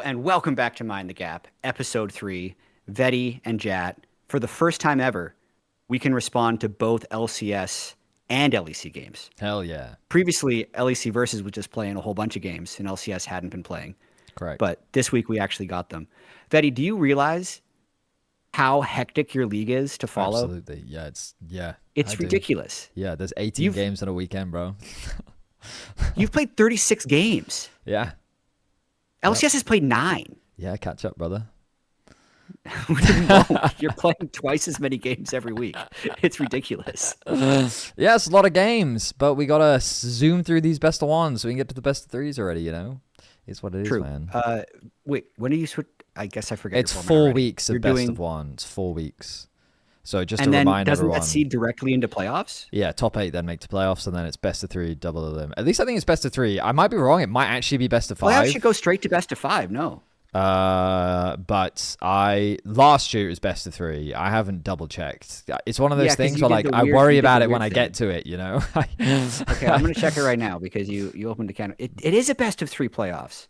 And welcome back to Mind the Gap, episode 3, Vedi and Jatt. For the first time ever, we can respond to both LCS and LEC games. Hell yeah. Previously, LEC Versus was just playing a whole bunch of games, and LCS hadn't been playing. Correct. But this week, we actually got them. Vedi, do you realize how hectic your league is to follow? Absolutely. Yeah, It's ridiculous. Yeah, there's 18 games in a weekend, bro. You've played 36 games. Yeah. LCS has played 9. Yeah, catch up, brother. No, you're playing twice as many games every week. It's ridiculous. Yeah, it's a lot of games, but we gotta zoom through these best of ones so we can get to the best of threes already. It's what it True. is, man. Wait, when do you switch? I guess I forget. It's 4 weeks of best of ones. 4 weeks. So just to remind doesn't everyone, that seed directly into playoffs? Yeah, top 8 then make to playoffs, and then it's best of 3, double elim. At least I think it's best of 3. I might be wrong. It might actually be best of 5. Playoffs should go straight to best of 5. No. But last year it was best of 3. I haven't double checked. It's one of those things where I worry about it when I get to it. Okay, I'm gonna check it right now because you opened the can. It is a best of 3 playoffs.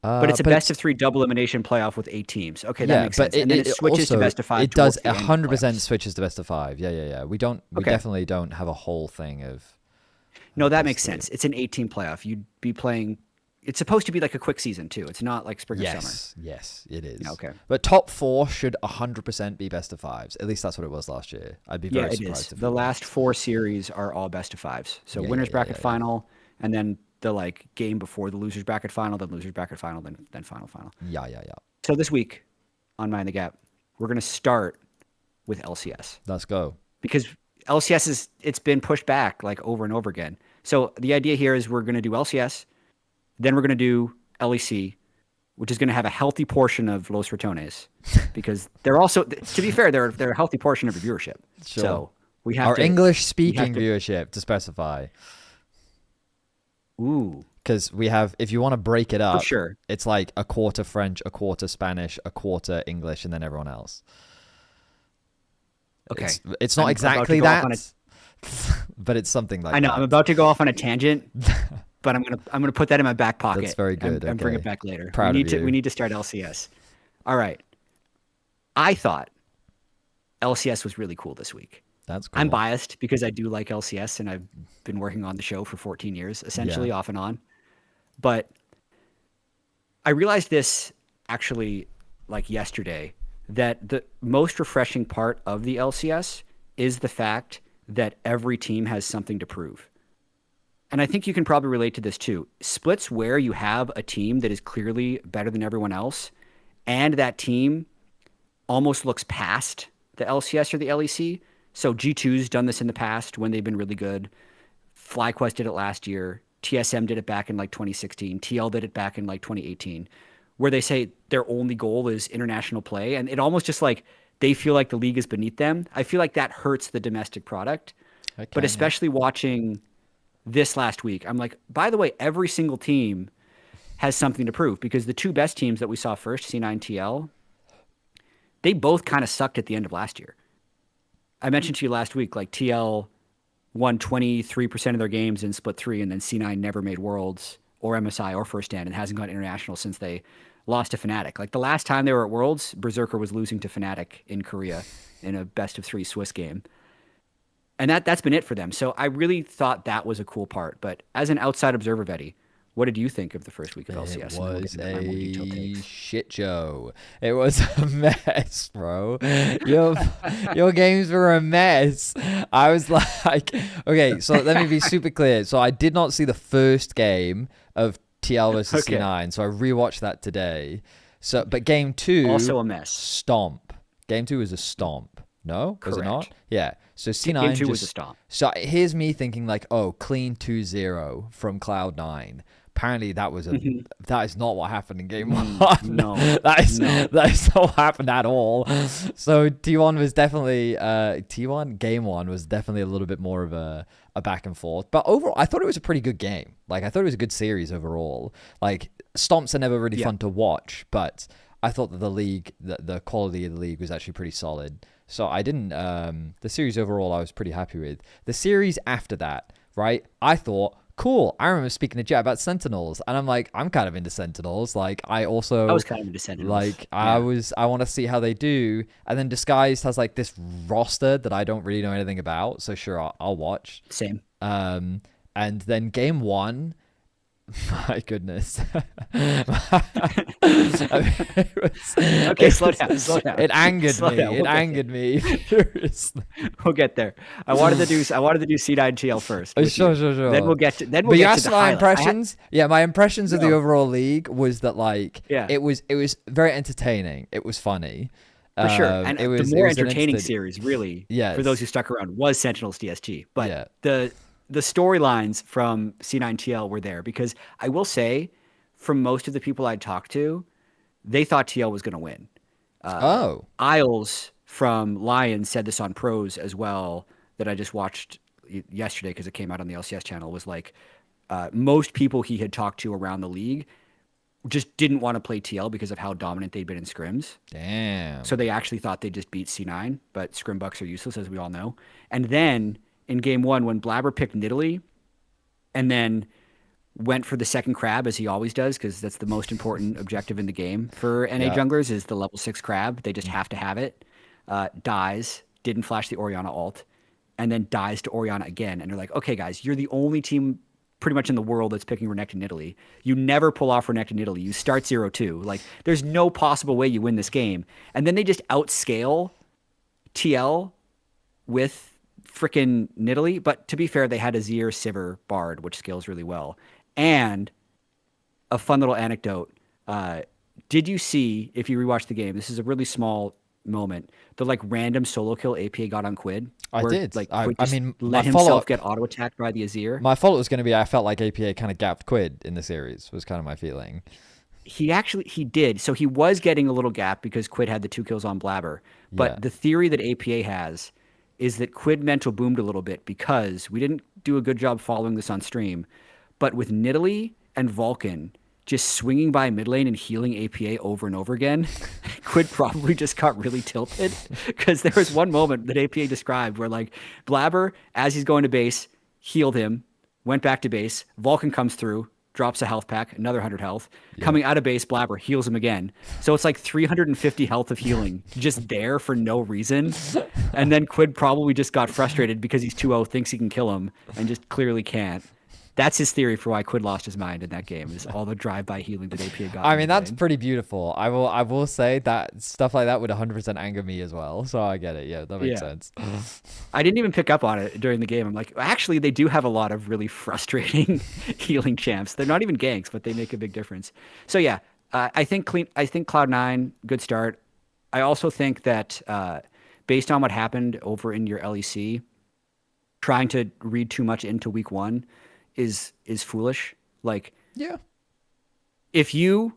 But it's a best of 3 double elimination playoff with 8 teams. Okay, that makes sense. And then it switches also, to best of 5. It does 100% switches to best of 5. Yeah. We definitely don't have a whole thing of. No, that makes sense. It's an 18 playoff. You'd be playing. It's supposed to be like a quick season too. It's not like spring or summer. Yes, it is. Yeah, okay. But top 4 should 100% be best of 5s. At least that's what it was last year. I'd be very surprised. It is. The last 4 series are all best of 5s. So winners bracket final, and then the game before the losers bracket final, then losers bracket final, then final. Yeah. So this week on Mind the Gap, we're gonna start with LCS. Let's go. Because LCS it's been pushed back over and over again. So the idea here is we're gonna do LCS, then we're gonna do LEC, which is gonna have a healthy portion of Los Ratones, because they're also, to be fair, they're a healthy portion of your viewership. Sure. So we have our English speaking viewership to specify. Ooh. Because we have, if you want to break it up, sure. It's like a quarter French, a quarter Spanish, a quarter English, and then everyone else. Okay. It's not exactly that, but it's something like that. I know. I'm about to go off on a tangent, but I'm gonna put that in my back pocket. That's very good. And bring it back later. Proud of you. We need to start LCS. All right. I thought LCS was really cool this week. That's cool. I'm biased because I do like LCS, and I've been working on the show for 14 years, essentially, off and on. But I realized this actually yesterday, that the most refreshing part of the LCS is the fact that every team has something to prove. And I think you can probably relate to this too. Splits where you have a team that is clearly better than everyone else, and that team almost looks past the LCS or the LEC. So G2's done this in the past when they've been really good. FlyQuest did it last year. TSM did it back in 2016. TL did it back in 2018, where they say their only goal is international play. And it almost just they feel like the league is beneath them. I feel like that hurts the domestic product. But especially watching this last week, I'm like, by the way, every single team has something to prove, because the 2 best teams that we saw first, C9, TL, they both kind of sucked at the end of last year. I mentioned to you last week, TL won 23% of their games in split 3, and then C9 never made Worlds or MSI or First Stand, and hasn't gone international since they lost to Fnatic. The last time they were at Worlds, Berserker was losing to Fnatic in Korea in a best of 3 Swiss game. And that's been it for them. So I really thought that was a cool part. But as an outside observer, Vedi, what did you think of the first week of LCS? It was a shit show. It was a mess, bro. Your games were a mess. I was like, okay, so let me be super clear. So I did not see the first game of TL versus C9, so I rewatched that today. But game 2 also a mess. Stomp. Game 2 was a stomp. No? Was it not? Yeah. So C9 game 2 was a stomp. So here's me thinking clean 2-0 from Cloud9. Apparently that is not what happened in game 1. No. That is not what happened at all. So T1 was definitely game 1 was definitely a little bit more of a back and forth. But overall, I thought it was a pretty good game. I thought it was a good series overall. Stomps are never really fun to watch, but I thought that the league, the quality of the league was actually pretty solid. So I didn't the series overall I was pretty happy with. The series after that, right? I thought cool. I remember speaking to Jet about Sentinels, and I'm like, I'm kind of into Sentinels. Like, I I was also kind of into Sentinels. like, Yeah, I want to see how they do. And then Disguised has like this roster that I don't really know anything about, so sure, I'll watch. same. Um, and then game one, my goodness. Okay, slow down, slow down, It angered slow me. down. It We'll get there. angered me furiously. We'll get there. I wanted to do C9TL first with Sure, you. sure, Then sure. then we'll But you get to asked the my highlights. impressions. Yeah, my impressions of the No, overall league was that like yeah, it was very entertaining. It was funny. for sure. And the It more was an entertaining entertaining. series, really, for those Yes. who stuck around, was Sentinels DSG. But Yeah. the storylines from C9TL were there because I will say, from most of the people I talked to, they thought TL was going to win. Oh. Isles from Lions said this on Pros as well that I just watched yesterday because it came out on the LCS channel. Was like most people he had talked to around the league just didn't want to play TL because of how dominant they'd been in scrims. So Damn. they actually thought they just beat C9, but scrim bucks are useless, as we all know. And then in game one, when Blabber picked Nidalee and then went for the second crab, as he always does, because that's the most important objective in the game for NA Yeah. junglers is the level 6 crab. They just have to have it. Dies, didn't flash the Orianna ult, and then dies to Orianna again. And they're like, okay, guys, you're the only team pretty much in the world that's picking Renekton Italy. You never pull off Renekton Italy. You start 0-2. Like, there's no possible way you win this game. And then they just outscale TL with freaking Nidalee. But to be fair, they had a Azir Sivir Bard, which scales really well. And a fun little anecdote. Did you see, if you rewatch the game, this is a really small moment, the like random solo kill APA got on Quid, I where did. like Quid I just mean, let himself get auto attacked by the Azir? my fault was going to be I felt like APA kind of gapped Quid in the series was kind of my feeling. He did. So he was getting a little gap because Quid had the 2 kills on Blabber. Yeah. But the theory that APA has is that Quid mental boomed a little bit because we didn't do a good job following this on stream. But with Nidalee and Vulcan just swinging by mid lane and healing APA over and over again, Quid probably just got really tilted because there was one moment that APA described where like Blabber, as he's going to base, healed him, went back to base. Vulcan comes through, drops a health pack, another 100 health. Yeah. Coming out of base, Blabber heals him again. So it's like 350 health of healing just there for no reason. And then Quid probably just got frustrated because he's 2-0, thinks he can kill him, and just clearly can't. That's his theory for why Quid lost his mind in that game, is all the drive-by healing that APA got. I mean, that's pretty beautiful. I will say that stuff like that would 100% anger me as well. So I get it. Yeah, that makes sense. I didn't even pick up on it during the game. I'm like, actually, they do have a lot of really frustrating healing champs. They're not even ganks, but they make a big difference. So yeah, I think Cloud9, good start. I also think that based on what happened over in your LEC, trying to read too much into week one is foolish. Like, Yeah. if you,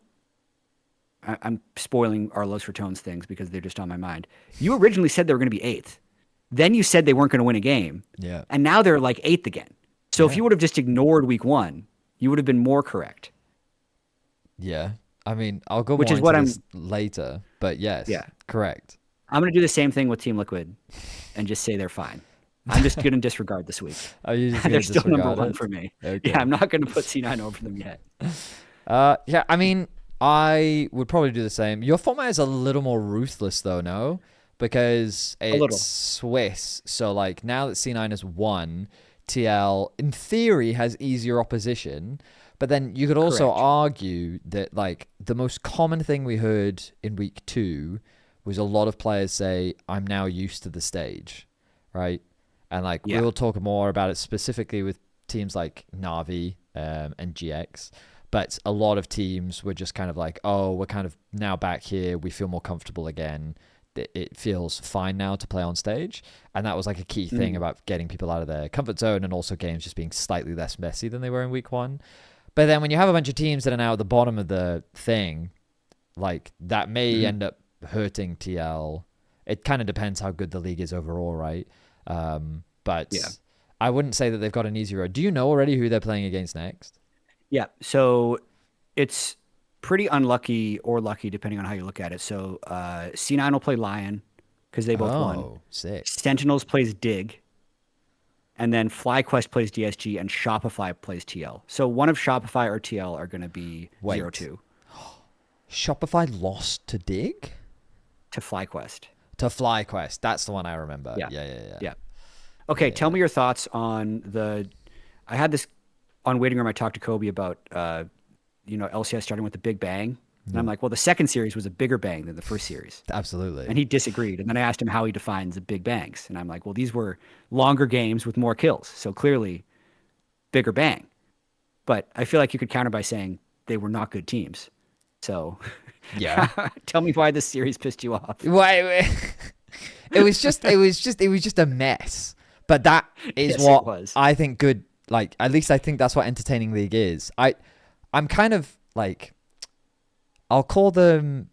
I'm spoiling our Los Ratones things because they're just on my mind. You originally said they were going to be 8th. Then you said they weren't going to win a game. Yeah. And now they're like 8th again. So if Yeah. you would have just ignored week one, you would have been more correct. Yeah. I mean, I'll go Which more is what into this later, but yes, Yeah. correct. I'm going to do the same thing with Team Liquid and just say they're fine. I'm just going to disregard this week. Are you just gonna They're still number disregard one it? for me. Okay. Yeah, I'm not going to put C9 over them yet. Yeah, I mean, I would probably do the same. Your format is a little more ruthless, though, no? Because little. it's Swiss. So, like, now that C9 has won, TL, in theory, has easier opposition. But then you could also Correct. argue that, like, the most common thing we heard in week 2 was a lot of players say, I'm now used to the stage, right? And, like, Yeah. we'll talk more about it specifically with teams like Navi and GX. But a lot of teams were just kind of like, oh, we're kind of now back here. We feel more comfortable again. It feels fine now to play on stage. And that was like a key thing about getting people out of their comfort zone and also games just being slightly less messy than they were in week 1. But then when you have a bunch of teams that are now at the bottom of the thing, like that may end up hurting TL. It kind of depends how good the league is overall, right? But Yeah. I wouldn't say that they've got an easy road. Do you know already who they're playing against next? Yeah, so it's pretty unlucky or lucky depending on how you look at it. So C9 will play Lion because they both won. Oh, sick. Sentinels plays Dig, and then FlyQuest plays DSG, and Shopify plays TL. So one of Shopify or TL are going to be 0-2. Shopify lost to Dig? To FlyQuest. To FlyQuest. That's the one I remember. Yeah. Okay, tell me your thoughts on I had this on Waiting Room. I talked to Kobe about, LCS starting with the Big Bang. And I'm like, well, the second series was a bigger bang than the first series. Absolutely. And he disagreed. And then I asked him how he defines the big bangs. And I'm like, well, these were longer games with more kills. So clearly, bigger bang. But I feel like you could counter by saying they were not good teams. So yeah, tell me why this series pissed you off. Wait. It was just a mess. But that is what I think good, like, at least I think that's what entertaining league is. I'm kind of like, I call them,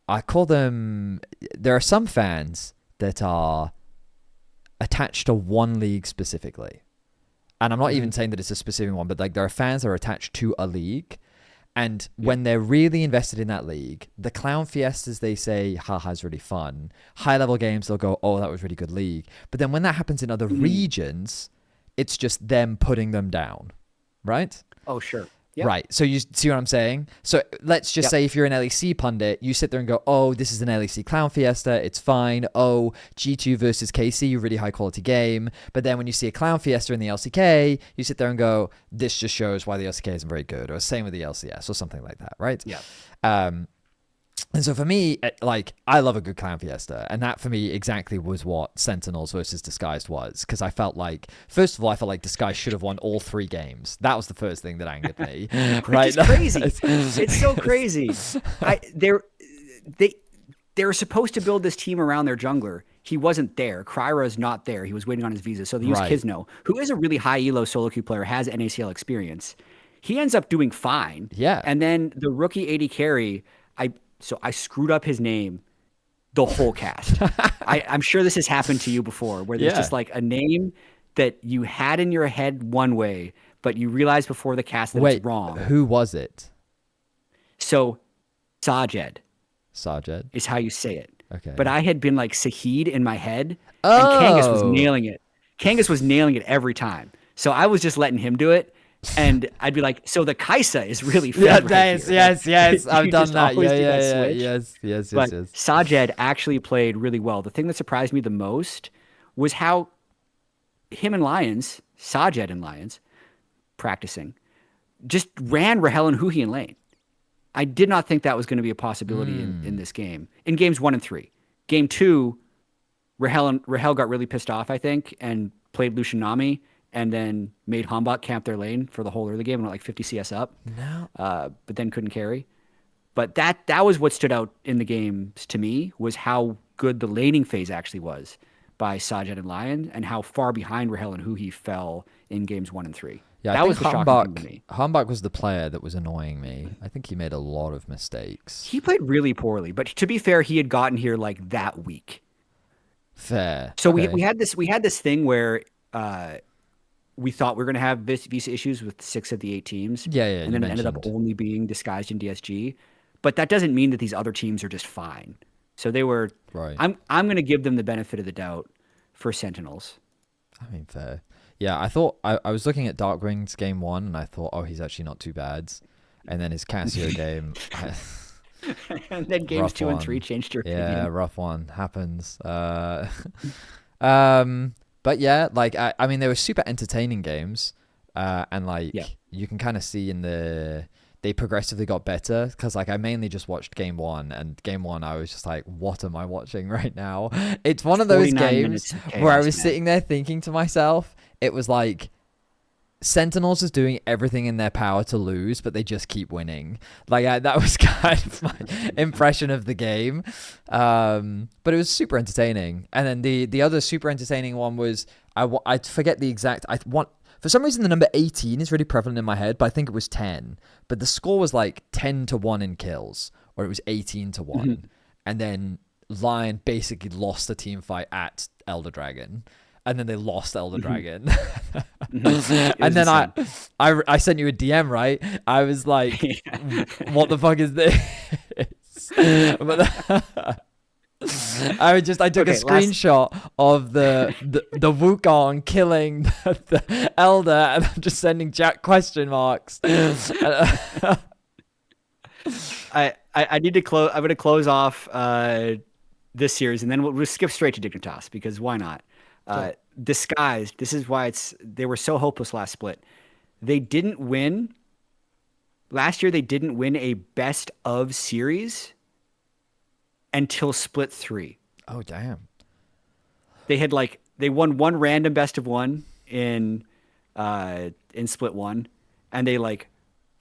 there are some fans that are attached to one league specifically. And I'm not even saying that it's a specific one, but like there are fans that are attached to a league. And when they're really invested in that league, the clown fiestas, they say, haha, is really fun. High level games, they'll go, oh, that was really good league. But then when that happens in other regions, it's just them putting them down, right? Oh, sure. Yep. Right. So you see what I'm saying? So let's just say if you're an LEC pundit, you sit there and go, oh, this is an LEC clown fiesta. It's fine. Oh, G2 versus KC, really high quality game. But then when you see a clown fiesta in the LCK, you sit there and go, this just shows why the LCK isn't very good. Or same with the LCS or something like that. Right. Yeah. And so for me, like, I love a good clown fiesta. And that for me exactly was what Sentinels versus Disguised was. Because I felt like, first of all, I felt like Disguised should have won all 3 games. That was the first thing that angered me. Right? It's crazy. It's so crazy. They were supposed to build this team around their jungler. He wasn't there. Kryra's not there. He was waiting on his visa. So they used Kizno, who is a really high elo solo queue player, has NACL experience. He ends up doing fine. Yeah. And then the rookie AD carry, I screwed up his name the whole cast. I'm sure this has happened to you before, where there's just like a name that you had in your head one way, but you realize before the cast that it's wrong. Who was it? So Sajed is how you say it. Okay. But I had been like Sahid in my head, and Kangas was nailing it. Kangas was nailing it every time. So I was just letting him do it. And I'd be like, so the Kaisa is really fed yes. I've done that. Yes. But Sajed actually played really well. The thing that surprised me the most was how him and Lions, Sajed and Lions, practicing, just ran Rahel and Huhi in lane. I did not think that was going to be a possibility in this game. In games 1 and 3. Game 2, Rahel got really pissed off, I think, and played Lucian Nami, and then made Hambak camp their lane for the whole early game and went like 50 CS up. No. But then couldn't carry. But that was what stood out in the games to me, was how good the laning phase actually was by Sajed and Lion, and how far behind Rahel and Huhi fell in games 1 and 3. Yeah, that was the shocking thing to me. Hambak was the player that was annoying me. I think he made a lot of mistakes. He played really poorly, but to be fair, he had gotten here like that week. Fair. So okay. we had this thing where we thought we were going to have visa issues with 6 of the 8 teams. Yeah. And then it ended up only being Disguised in DSG. But that doesn't mean that these other teams are just fine. So they were right. I'm going to give them the benefit of the doubt for Sentinels. I mean, fair. Yeah, I thought I was looking at Darkwing's game 1 and I thought, oh, he's actually not too bad. And then his Cassio game. And then games 2 and 3 changed your opinion. Yeah, rough one. Happens. But yeah, like, I mean, they were super entertaining games. And like, you can kind of see they progressively got better, because like I mainly just watched game 1, and game 1 I was just like, what am I watching right now? It's one of those games where I was sitting there thinking to myself, it was like Sentinels is doing everything in their power to lose, but they just keep winning. Like that was kind of my impression of the game. But it was super entertaining. And then the other super entertaining one was, I forget the exact, for some reason, the number 18 is really prevalent in my head, but I think it was 10. But the score was like 10-1 in kills, or it was 18-1. Mm-hmm. And then Lion basically lost the team fight at Elder Dragon. And then they lost Elder Dragon. And then I sent you a DM, right? I was like, what the fuck is this? I took a screenshot of the Wukong killing the Elder, and I'm just sending Jack question marks. I need to close. I'm going to close off this series, and then we'll skip straight to Dignitas because why not? Disguised. This is why they were so hopeless last split. They didn't win last year. They didn't win a best of series until split 3. Oh damn! They won one random best of 1 in split 1, and they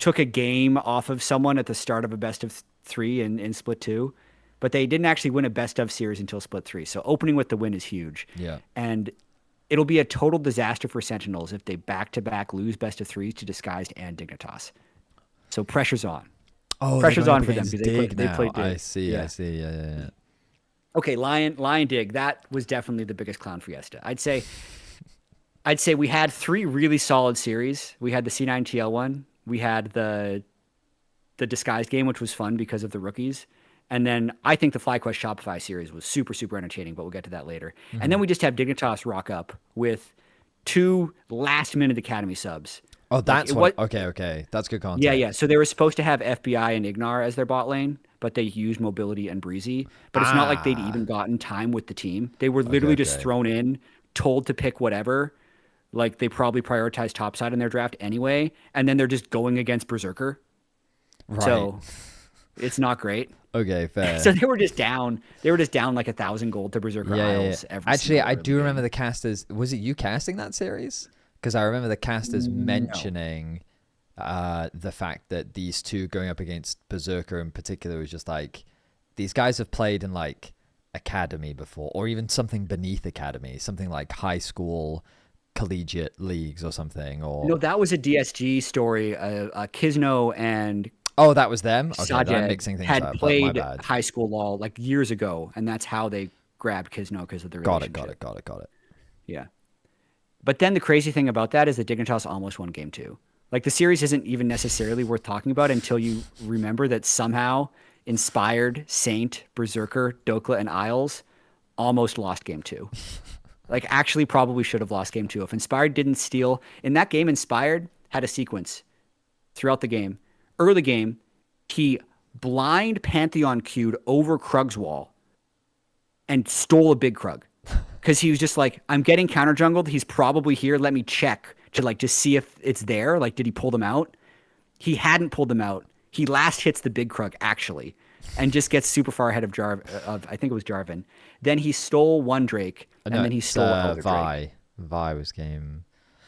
took a game off of someone at the start of a best of 3 in split 2, but they didn't actually win a best of series until split 3. So opening with the win is huge. Yeah, and it'll be a total disaster for Sentinels if they back-to-back lose best of 3s to Disguised and Dignitas. So pressure's on. Oh, pressure's on for them because they played Dig. I see. Yeah. Okay, Lion Dig. That was definitely the biggest clown fiesta. I'd say we had 3 really solid series. We had the C9TL one. We had the Disguised game, which was fun because of the rookies. And then I think the FlyQuest Shopify series was super, super entertaining, but we'll get to that later. Mm-hmm. And then we just have Dignitas rock up with 2 last-minute Academy subs. Oh, that's okay. That's good content. Yeah. So they were supposed to have FBI and Ignar as their bot lane, but they used Mobility and Breezy. But it's not like they'd even gotten time with the team. They were literally just thrown in, told to pick whatever. Like they probably prioritized topside in their draft anyway, and then they're just going against Berserker. Right. So it's not great. Okay, fair. So they were just down. They were just down like 1,000 gold to Berserker Isles. Yeah. Actually, I do remember the casters. Was it you casting that series? Because I remember the casters mentioning the fact that these 2 going up against Berserker in particular was just these guys have played in Academy before, or even something beneath Academy, something like high school, collegiate leagues or something. Or no, that was a DSG story. Kizno and that was them. Okay, Sajed I'm mixing things had up. Played high school LoL years ago, and that's how they grabbed Kizno because of the relationship. Got it. Yeah. But then the crazy thing about that is that Dignitas almost won game 2. The series isn't even necessarily worth talking about until you remember that somehow Inspired, Saint, Berserker, Dokla, and Isles almost lost game 2. Actually probably should have lost game 2. If Inspired didn't steal... In that game, Inspired had a sequence throughout the game. Early game, he blind Pantheon queued over Krug's wall and stole a big Krug. Because he was just I'm getting counter jungled. He's probably here. Let me check to just see if it's there. Did he pull them out? He hadn't pulled them out. He last hits the big Krug actually, and just gets super far ahead of I think it was Jarvan. Then he stole one Drake, and then he stole Elder Drake. Vi was game.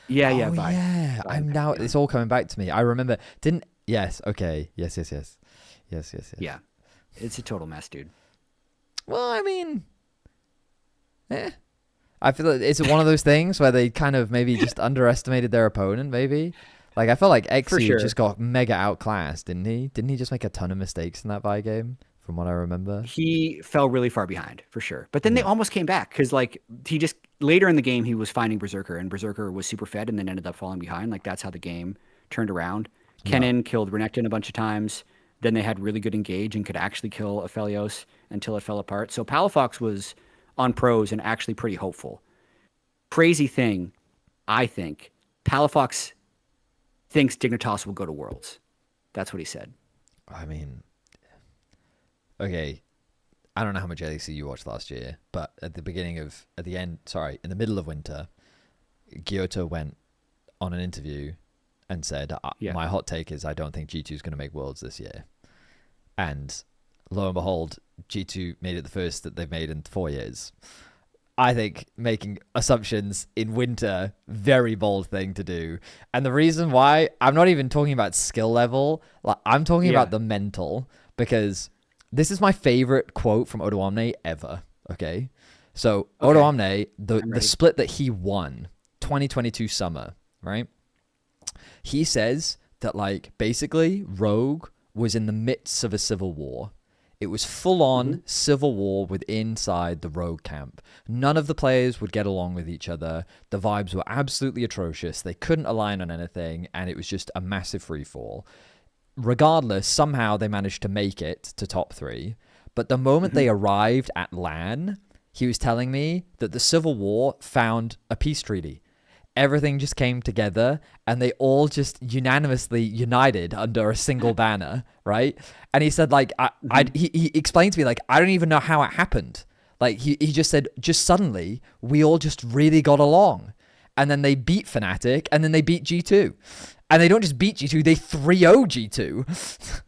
Yeah, Vi. Yeah, I'm now. It's all coming back to me. I remember. Yes. Okay. Yes. Yeah, it's a total mess, dude. Well, I mean. I feel like it's one of those things where they kind of maybe just underestimated their opponent, maybe. I felt like Xe just got mega outclassed, didn't he? Didn't he just make a ton of mistakes in that Vi game, from what I remember? He fell really far behind, for sure. But then they almost came back, because he just, later in the game, he was finding Berserker, and Berserker was super fed and then ended up falling behind. That's how the game turned around. Kennen killed Renekton a bunch of times. Then they had really good engage and could actually kill Aphelios until it fell apart. So Palafox was on pros and actually pretty hopeful. Crazy thing, I think, Palafox thinks Dignitas will go to Worlds. That's what he said. I mean, okay, I don't know how much LEC you watched last year, but in the middle of winter, Gyota went on an interview and said, my hot take is I don't think G2 is going to make Worlds this year. And lo and behold, G2 made it the first that they've made in 4 years. I think making assumptions in winter, very bold thing to do. And the reason why, I'm not even talking about skill level. I'm talking about the mental, because this is my favorite quote from Odoamne ever. Okay. So Odoamne, the split that he won, 2022 summer, right? He says that basically Rogue was in the midst of a civil war. It was full-on civil war inside the Rogue camp. None of the players would get along with each other. The vibes were absolutely atrocious. They couldn't align on anything, and it was just a massive free-fall. Regardless, somehow they managed to make it to top 3. But the moment they arrived at LAN, he was telling me that the Civil War found a peace treaty. Everything just came together and they all just unanimously united under a single banner, right? And he said, like, he explained to me, like, I don't even know how it happened. Like, he just said, just suddenly, we all just really got along. And then they beat Fnatic, and then they beat G2. And they don't just beat G2, they 3-0 G2.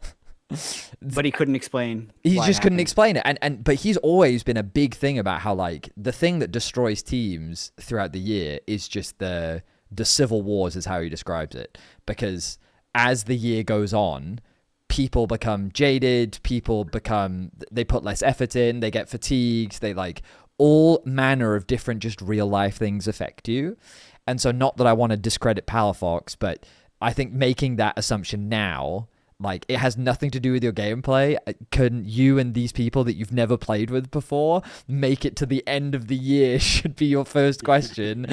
But he couldn't explain. He just couldn't explain it. But he's always been a big thing about how, like, the thing that destroys teams throughout the year is just the civil wars, is how he describes it. Because as the year goes on, people become jaded, they put less effort in, they get fatigued, they, like, all manner of different just real life things affect you. And so, not that I want to discredit Palafox, but I think making that assumption now, like, it has nothing to do with your gameplay. Couldn't you and these people that you've never played with before make it to the end of the year should be your first question.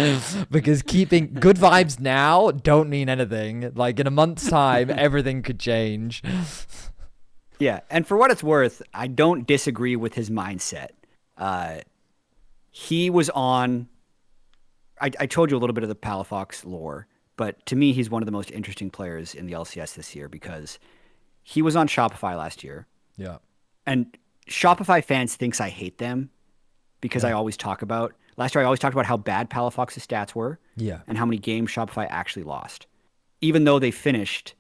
Because keeping good vibes now don't mean anything. Like, in a month's time, everything could change. Yeah, and for what it's worth, I don't disagree with his mindset. He was on... I told you a little bit of the Palafox lore, but to me, he's one of the most interesting players in the LCS this year because he was on Shopify last year. Yeah. And Shopify fans thinks I hate them because I always talk about... Last year, I always talked about how bad Palafox's stats were and how many games Shopify actually lost, even though they finished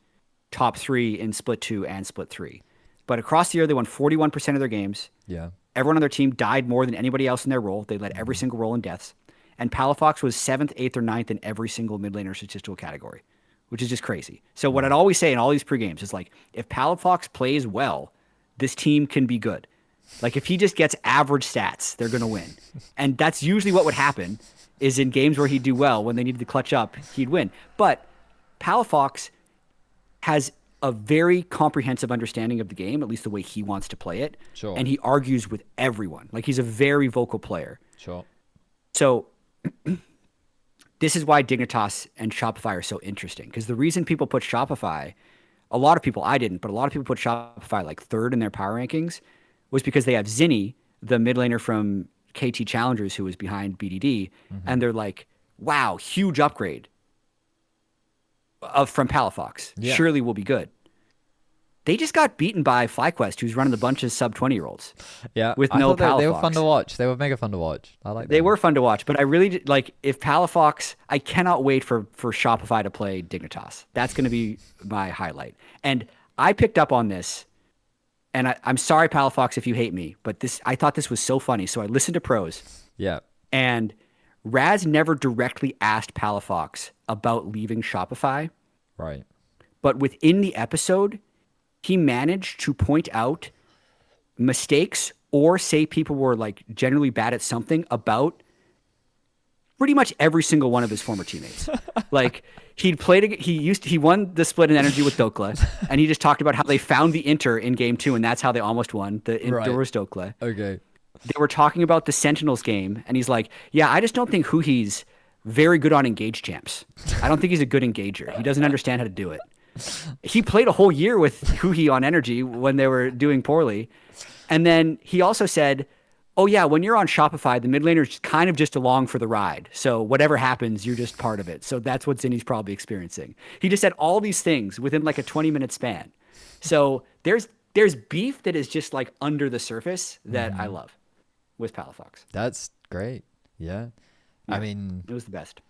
top 3 in Split 2 and Split 3. But across the year, they won 41% of their games. Yeah. Everyone on their team died more than anybody else in their role. They led every single role in deaths. And Palafox was 7th, 8th, or 9th in every single mid laner statistical category, which is just crazy. So what I'd always say in all these pre-games is, like, if Palafox plays well, this team can be good. Like, if he just gets average stats, they're going to win. And that's usually what would happen, is in games where he'd do well, when they needed to clutch up, he'd win. But Palafox has a very comprehensive understanding of the game, at least the way he wants to play it. Sure. And he argues with everyone. Like, he's a very vocal player. Sure. So this is why Dignitas and Shopify are so interesting, because the reason people put Shopify, a lot of people, I didn't, but a lot of people put Shopify like 3rd in their power rankings, was because they have Zinni, the mid laner from KT Challengers, who was behind BDD, and they're like, wow, huge upgrade from Palafox. Yeah. Surely will be good. They just got beaten by FlyQuest, who's running a bunch of sub 20-year-olds. Yeah, with no Palafox. They were fun to watch. They were mega fun to watch. I like them. They were fun to watch, but I really like, if Palafox, I cannot wait for Shopify to play Dignitas. That's going to be my highlight. And I picked up on this, and I'm sorry, Palafox, if you hate me, but I thought this was so funny. So I listened to pros. Yeah. And Raz never directly asked Palafox about leaving Shopify. Right. But within the episode, he managed to point out mistakes or say people were, like, generally bad at something about pretty much every single one of his former teammates. Like, he won the split in energy with Dokla, and he just talked about how they found the Inter in game 2, and that's how they almost won. The Inter was Dokla. Okay. They were talking about the Sentinels game, and he's like, yeah, I just don't think Huhi's very good on engage champs. I don't think he's a good engager. He doesn't understand how to do it. He played a whole year with Huhi on energy when they were doing poorly. And then he also said, oh yeah, when you're on Shopify, the mid laner's kind of just along for the ride. So whatever happens, you're just part of it. So that's what Zinni's probably experiencing. He just said all these things within like a 20-minute span. So there's beef that is just like under the surface that I love with Palafox. That's great. Yeah. I mean, it was the best.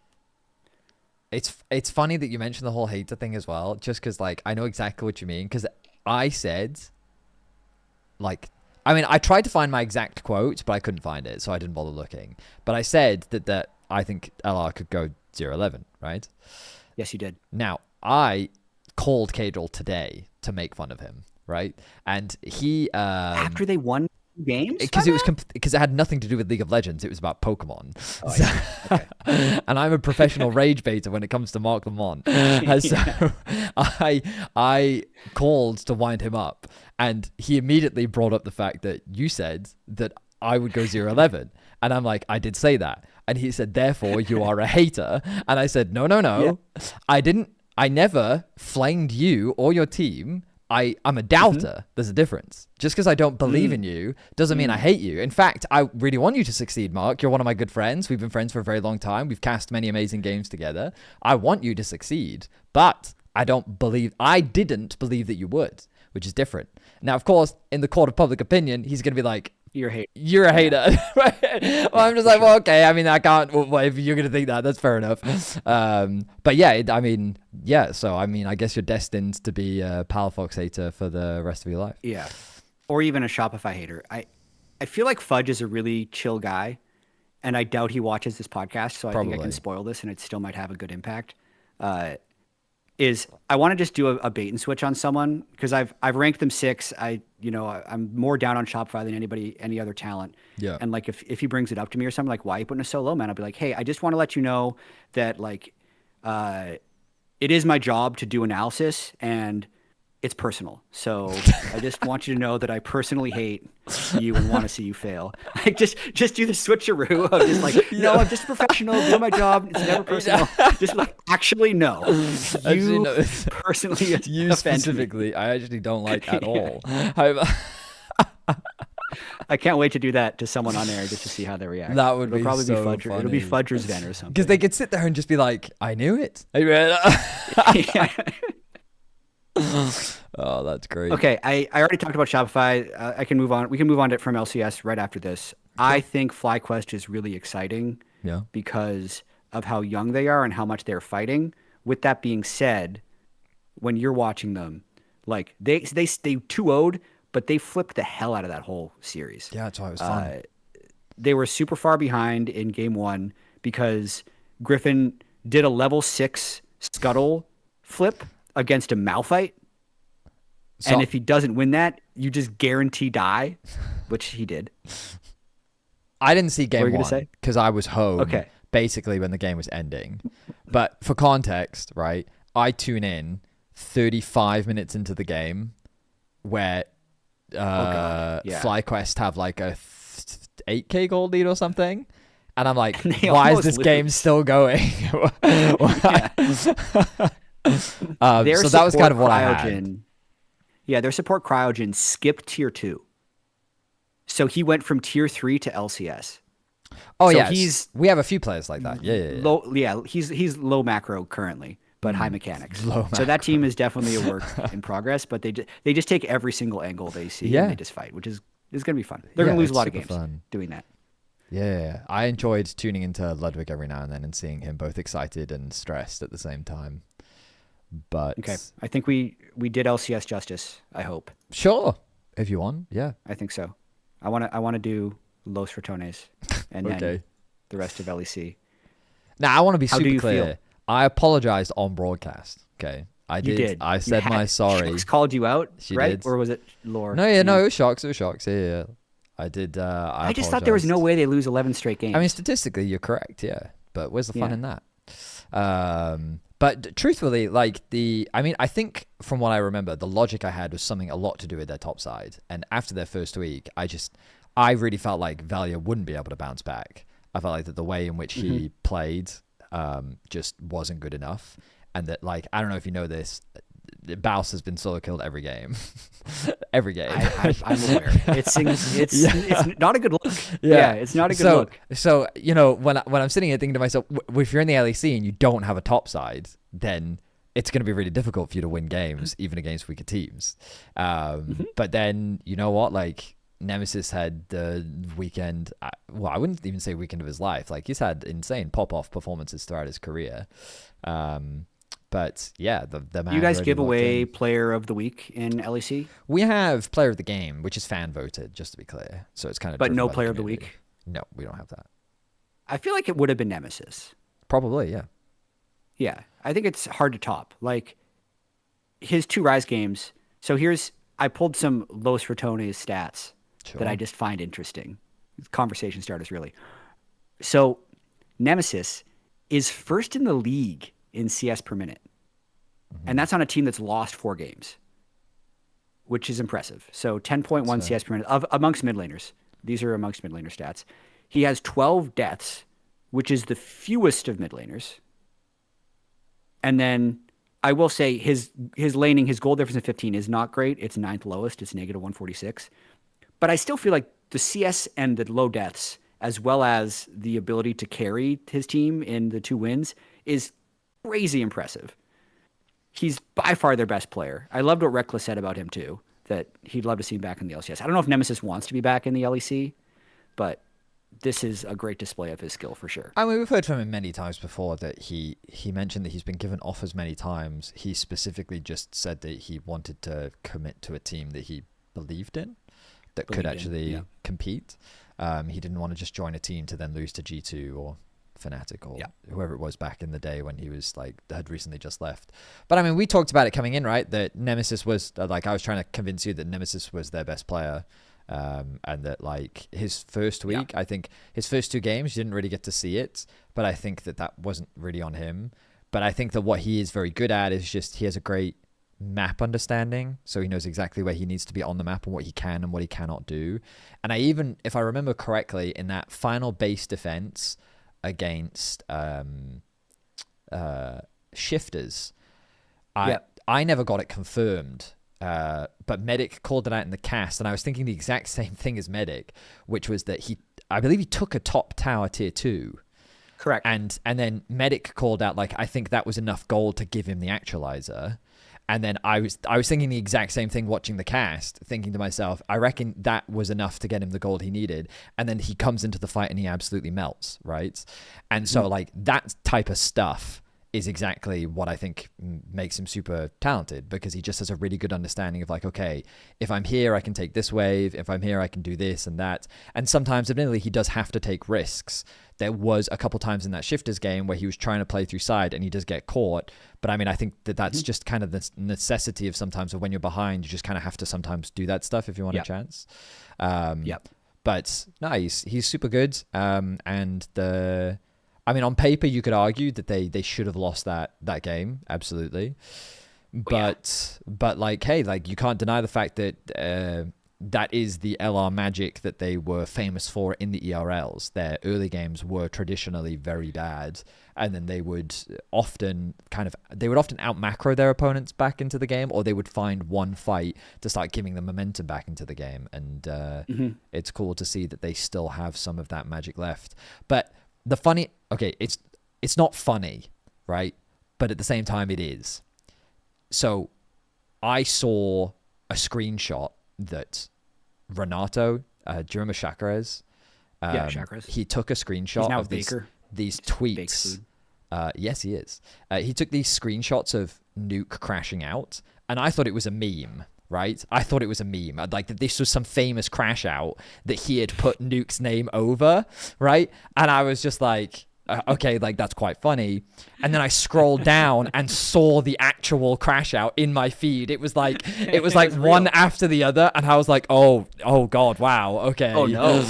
It's funny that you mentioned the whole hater thing as well, just because, like, I know exactly what you mean, because I said, like, I mean, I tried to find my exact quote, but I couldn't find it, so I didn't bother looking. But I said that I think LR could go 0-11, right? Yes, you did. Now, I called KDA today to make fun of him, right? And he... After they won games? Because it had nothing to do with League of Legends. It was about Pokemon. Oh, okay. And I'm a professional rage baiter when it comes to Mark Lamont. So I called to wind him up, and he immediately brought up the fact that you said that I would go 0-11. And I'm like, I did say that. And he said, therefore, you are a hater. And I said, no. Yeah. I never flamed you or your team I'm a doubter. There's a difference. Just because I don't believe in you doesn't mean I hate you. In fact, I really want you to succeed, Mark. You're one of my good friends. We've been friends for a very long time. We've cast many amazing games together. I want you to succeed, but I didn't believe that you would, which is different. Now, of course, in the court of public opinion, he's going to be like, you're a hater. Well, I'm just like, well, okay. I mean, I can't. Well, if you're gonna think that, that's fair enough. But yeah, I mean, yeah. So I mean, I guess you're destined to be a Palafox hater for the rest of your life. Yeah, or even a Shopify hater. I feel like Fudge is a really chill guy, and I doubt he watches this podcast. So I think I can spoil this, and it still might have a good impact. I want to just do a bait and switch on someone because I've ranked them 6. I'm more down on Shopify than any other talent. Yeah. And like if he brings it up to me or something like, why are you putting us so low, man? I'll be like, hey, I just want to let you know that like it is my job to do analysis and it's personal. So I just want you to know that I personally hate you and want to see you fail. Like just do the switcheroo of just like, no, I'm just a professional, do my job. It's never personal. Just like, actually, no. You personally you specifically, I actually don't like at all. I can't wait to do that to someone on air just to see how they react. That would probably so be Fudger. funny. It'll be Fudger's Den or something. Because they could sit there and just be like, I knew it. Oh, that's great. Okay, I already talked about Shopify. I can move on. We can move on from LCS right after this. I think FlyQuest is really exciting because of how young they are and how much they're fighting. With that being said, when you're watching them, like they 2-0'd, but they flipped the hell out of that whole series. Yeah, that's why it was fun. They were super far behind in game 1 because Griffin did a level 6 scuttle flip against a Malphite. And if he doesn't win that, you just guarantee die, which he did. I didn't see game 1 because I was home basically when the game was ending. But for context, right, I tune in 35 minutes into the game where FlyQuest have like a 8K gold lead or something. And I'm like, why is this game still going? So that was kind of what I had. Yeah, their support Cryogen skipped tier 2. So he went from tier 3 to LCS. Oh, so yeah. We have a few players like that. Yeah. He's low macro currently, but high mechanics. So that team is definitely a work in progress, but they just take every single angle they see and they just fight, which is going to be fun. They're going to lose a lot of games doing that. Yeah. I enjoyed tuning into Ludwig every now and then and seeing him both excited and stressed at the same time. But okay, I think we did LCS justice. I hope. Sure, if you want, yeah. I think so. I want to do Los Ratones and then the rest of LEC. Now I want to be super clear. Feel? I apologized on broadcast. Okay, I did. You did. I said my sorry. Shox called you out, right? Did. Or was it Lore? No, it was Shox. It was Shox. Yeah. I did. I just thought there was no way they lose 11 straight games. I mean, statistically, you're correct. Yeah, but where's the fun in that? But truthfully, I think from what I remember, the logic I had was a lot to do with their top side. And after their first week, I really felt like Valia wouldn't be able to bounce back. I felt like that the way in which he played just wasn't good enough. And that, I don't know if you know this, Baus has been solo killed every game. Every game. I'm aware. It's not a good look. Yeah, it's not a good look. So, when I'm sitting here thinking to myself, if you're in the LEC and you don't have a top side, then it's going to be really difficult for you to win games, even against weaker teams. But then, you know what? Nemesis had the weekend, I wouldn't even say weekend of his life. He's had insane pop-off performances throughout his career. But yeah, the man. You guys give away player of the week in LEC? We have player of the game, which is fan voted, just to be clear. So it's kind of. But no player of the week? No, we don't have that. I feel like it would have been Nemesis. Probably, yeah. Yeah, I think it's hard to top. His 2 Rise games. So I pulled some Los Ratones stats that I just find interesting. Conversation starters, really. So Nemesis is first in the league in CS per minute. And that's on a team that's lost 4 games, which is impressive. So 10.1 CS per minute amongst mid laners. These are amongst mid laner stats. He has 12 deaths, which is the fewest of mid laners. And then I will say his laning, his goal difference in 15 is not great. It's ninth lowest. It's negative 146. But I still feel like the CS and the low deaths, as well as the ability to carry his team in the 2 wins, is crazy impressive. He's by far their best player. I loved what Reckless said about him too, that he'd love to see him back in the LCS. I don't know if Nemesis wants to be back in the LEC, but this is a great display of his skill for sure. I mean, we've heard from him many times before that he mentioned that he's been given offers many times. He specifically just said that he wanted to commit to a team that he believed in, that could actually compete. He didn't want to just join a team to then lose to G2 or Fnatic or whoever it was back in the day when he was like had recently just left. But I mean, we talked about it coming in, right? That Nemesis was like, I was trying to convince you that Nemesis was their best player. And that like his first week, I think his first 2 games, you didn't really get to see it, but I think that wasn't really on him. But I think that what he is very good at is just he has a great map understanding, so he knows exactly where he needs to be on the map and what he can and what he cannot do. And I even, if I remember correctly, in that final base defense against Shifters, I never got it confirmed. But Medic called it out in the cast, and I was thinking the exact same thing as Medic, which was that I believe he took a top tower tier 2. Correct. And then Medic called out, like, I think that was enough gold to give him the actualizer. And then I was thinking the exact same thing watching the cast, thinking to myself, I reckon that was enough to get him the gold he needed. And then he comes into the fight and he absolutely melts, right? And so, like, that type of stuff is exactly what I think makes him super talented, because he just has a really good understanding of like, okay, if I'm here, I can take this wave. If I'm here, I can do this and that. And sometimes, admittedly, he does have to take risks. There was a couple times in that Shifters game where he was trying to play through side and he does get caught. But I mean, I think that's just kind of the necessity of sometimes of when you're behind, you just kind of have to sometimes do that stuff if you want a chance. But no, he's super good. I mean, on paper, you could argue that they should have lost that game, absolutely. But like, hey, like, you can't deny the fact that that is the LR magic that they were famous for in the ERLs. Their early games were traditionally very bad, and then they would often out macro their opponents back into the game, or they would find one fight to start giving them momentum back into the game. And it's cool to see that they still have some of that magic left. But it's not funny, right? But at the same time, it is. So I saw a screenshot that Renato, do you remember Chakrez? Chakrez. He took a screenshot of these tweets. Yes, he is. He took these screenshots of Nuke crashing out, and I thought it was a meme. Right? I thought it was a meme. Like that this was some famous crash out that he had put Nuke's name over, right? And I was just like, okay, like that's quite funny. And then I scrolled down and saw the actual crash out in my feed. It was like one after the other, and I was like, oh god, wow, okay. Oh no.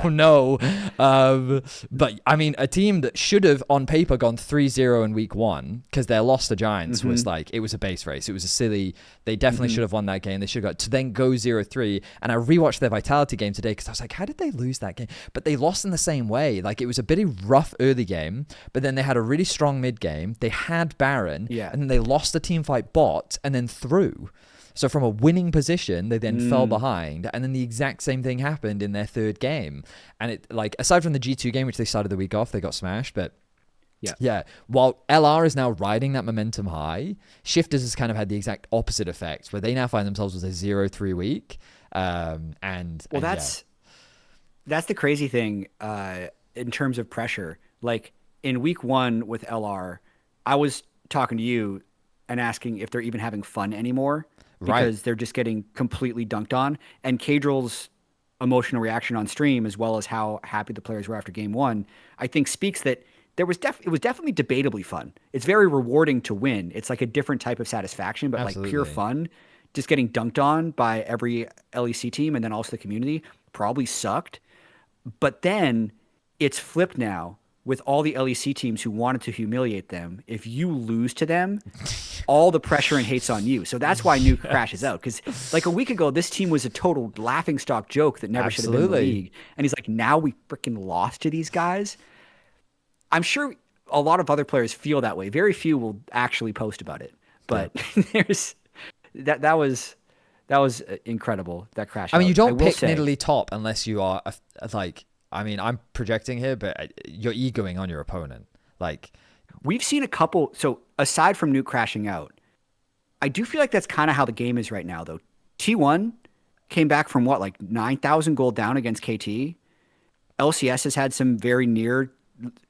No. But I mean, a team that should have on paper gone 3-0 in week 1 because their loss to Giants was like, it was a base race. It was a silly. They definitely should have won that game. They should have got to then go 0-3. And I rewatched their Vitality game today because I was like, how did they lose that game? But they lost in the same way. Like, it was a bit rough early game, but then they had a really strong mid game. They had Baron, and then they lost the team fight bot and then threw. So from a winning position, they then fell behind, and then the exact same thing happened in their third game. And it, like, aside from the G2 game, which they started the week off, they got smashed, but while LR is now riding that momentum high, Shifters has kind of had the exact opposite effect, where they now find themselves with a 0-3 week. That's the crazy thing in terms of pressure. Like, in week 1 with LR, I was talking to you and asking if they're even having fun anymore, because they're just getting completely dunked on. And Kadril's emotional reaction on stream, as well as how happy the players were after game 1, I think speaks that it was definitely debatably fun. It's very rewarding to win. It's like a different type of satisfaction, but like pure fun. Just getting dunked on by every LEC team and then also the community probably sucked. But then it's flipped now with all the LEC teams who wanted to humiliate them. If you lose to them, all the pressure and hate's on you. So that's why Nuke crashes out. Because like a week ago, this team was a total laughingstock joke that never should have been in the league. And he's like, now we freaking lost to these guys. I'm sure a lot of other players feel that way. Very few will actually post about it. but there's that was incredible, that crash. I mean, you don't pick say, Nidalee top unless you are like. I mean, I'm projecting here, but you're egoing on your opponent. Like, we've seen a couple. So aside from Nuke crashing out, I do feel like that's kind of how the game is right now, though. T1 came back from what, like 9,000 gold down against KT. LCS has had some very near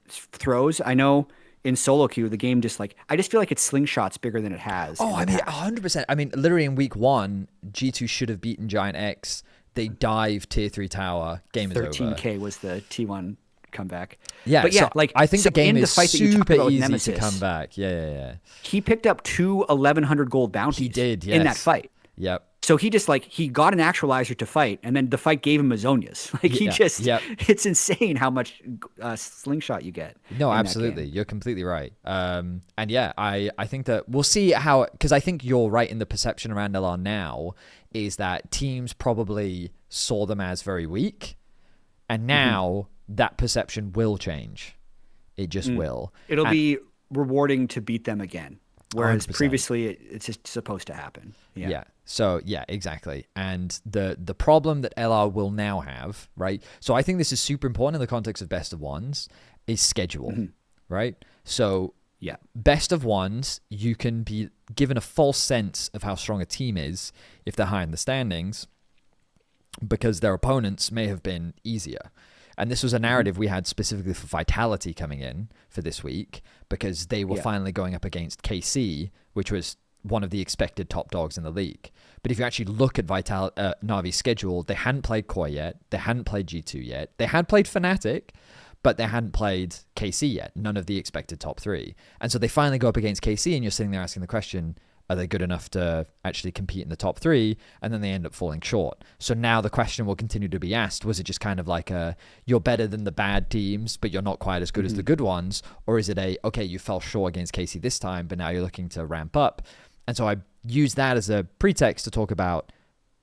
throws. I know in solo queue, the game just like, I just feel like its slingshot's bigger than it has. Oh, I mean, 100%. I mean, literally in week 1, G2 should have beaten Giant X. They dive tier 3 tower. Game is over. 13K was the T1 comeback. Yeah, but yeah, so like I think the game is super easy Nemesis, to come back. Yeah. He picked up 2 1,100 gold bounties. He did, yes. In that fight. Yep. So he just like, he got an actualizer to fight, and then the fight gave him a Zonias. Like it's insane how much slingshot you get. No, absolutely. You're completely right. And yeah, I think that we'll see how, because I think you're right in the perception around LR now is that teams probably saw them as very weak. And now that perception will change. It just will. It'll be rewarding to beat them again. Whereas 100%. Previously, it's just supposed to happen. Yeah. So, yeah, exactly. And the problem that LR will now have, right? So I think this is super important in the context of best of ones, is schedule, right? So, best of ones, you can be given a false sense of how strong a team is if they're high in the standings because their opponents may have been easier. And this was a narrative we had specifically for Vitality coming in for this week because they were finally going up against KC, which was one of the expected top dogs in the league. But if you actually look at Navi's schedule, they hadn't played KOI yet. They hadn't played G2 yet. They had played Fnatic, but they hadn't played KC yet. None of the expected top 3. And so they finally go up against KC and you're sitting there asking the question, are they good enough to actually compete in the top 3? And then they end up falling short. So now the question will continue to be asked, was it just kind of like you're better than the bad teams, but you're not quite as good as the good ones? Or is it okay, you fell short against KC this time, but now you're looking to ramp up? And so I use that as a pretext to talk about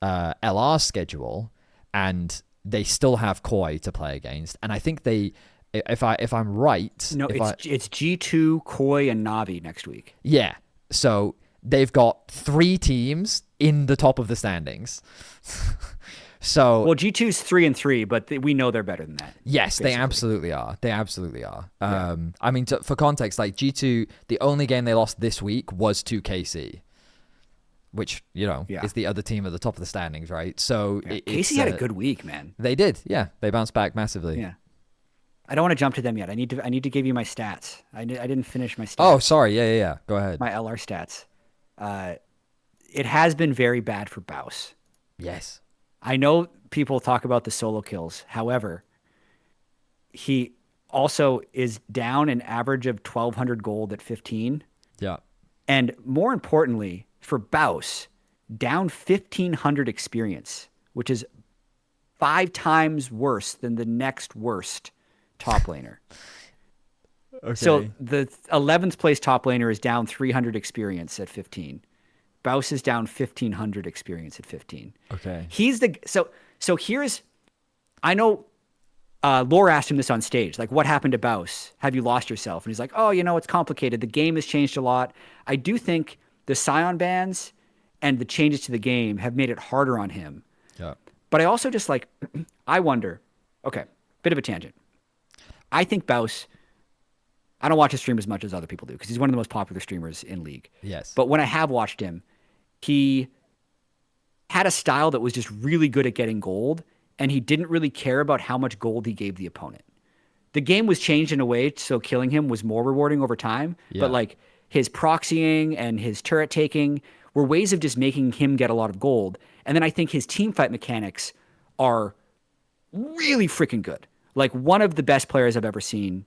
LR's schedule, and they still have KOI to play against. And I think if I'm right... No, it's G2, KOI, and Navi next week. Yeah, so... They've got 3 teams in the top of the standings. So G2's 3-3, but we know they're better than that. Yes, basically. They absolutely are. They absolutely are. I mean, for context, like G2, the only game they lost this week was to KC, which is the other team at the top of the standings, right? So KC had a good week, man. They did, yeah. They bounced back massively. Yeah. I don't want to jump to them yet. I need to give you my stats. I didn't finish my stats. Oh, sorry. Yeah. Go ahead. My LR stats. It has been very bad for Baus. Yes. I know people talk about the solo kills. However, he also is down an average of 1,200 gold at 15. Yeah. And more importantly, for Baus, down 1,500 experience, which is 5 times worse than the next worst top laner. Okay. So the 11th place top laner is down 300 experience at 15. Baus is down 1,500 experience at 15. Okay. He's so here's, I know Lore asked him this on stage, like, what happened to Baus? Have you lost yourself? And he's like, oh, it's complicated. The game has changed a lot. I do think the Scion bans and the changes to the game have made it harder on him. Yeah. But I also just I wonder, okay, bit of a tangent. I think Baus, I don't watch his stream as much as other people do because he's one of the most popular streamers in League. Yes. But when I have watched him, he had a style that was just really good at getting gold, and he didn't really care about how much gold he gave the opponent. The game was changed in a way so killing him was more rewarding over time, but his proxying and his turret taking were ways of just making him get a lot of gold. And then I think his team fight mechanics are really freaking good. Like one of the best players I've ever seen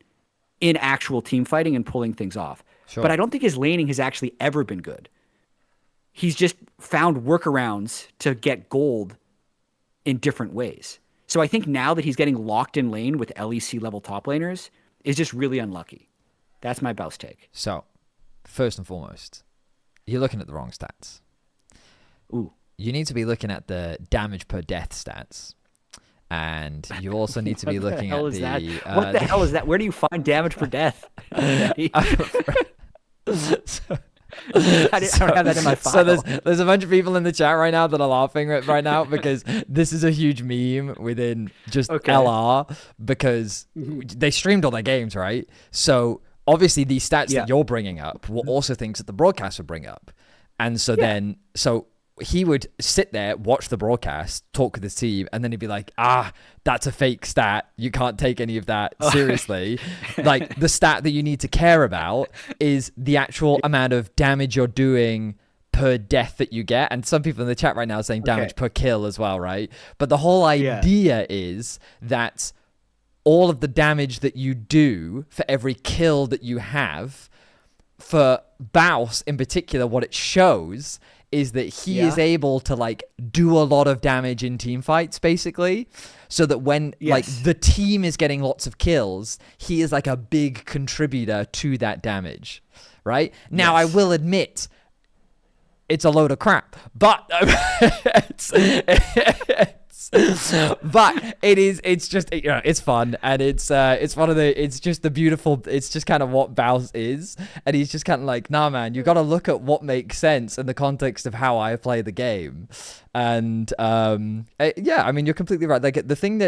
in actual team fighting and pulling things off. Sure. But I don't think his laning has actually ever been good. He's just found workarounds to get gold in different ways. So I think now that he's getting locked in lane with LEC level top laners is just really unlucky. That's my Baus take. So, first and foremost, you're looking at the wrong stats. Ooh. You need to be looking at the damage per death stats. And you also need to be looking at the... What the hell is that? Where do you find damage per death? I don't have that in my file. So there's a bunch of people in the chat right now that are laughing right now because this is a huge meme within just LR because they streamed all their games, right? So obviously these stats that you're bringing up were also things that the broadcast would bring up. And so then he would sit there, watch the broadcast, talk with his team, and then he'd be like, that's a fake stat. You can't take any of that seriously. Like, the stat that you need to care about is the actual amount of damage you're doing per death that you get. And some people in the chat right now are saying damage per kill as well, right? But the whole idea is that all of the damage that you do for every kill that you have, for Baus in particular, what it shows is that he is able to like do a lot of damage in team fights, basically, so that when like the team is getting lots of kills, he is like a big contributor to that damage, right? Now, I will admit, it's a load of crap, but but it's just, it's fun, and it's just the beautiful, it's just kind of what Baus is, and he's just kind of like, nah, man, you got to look at what makes sense in the context of how I play the game. And I mean, you're completely right. Like, the thing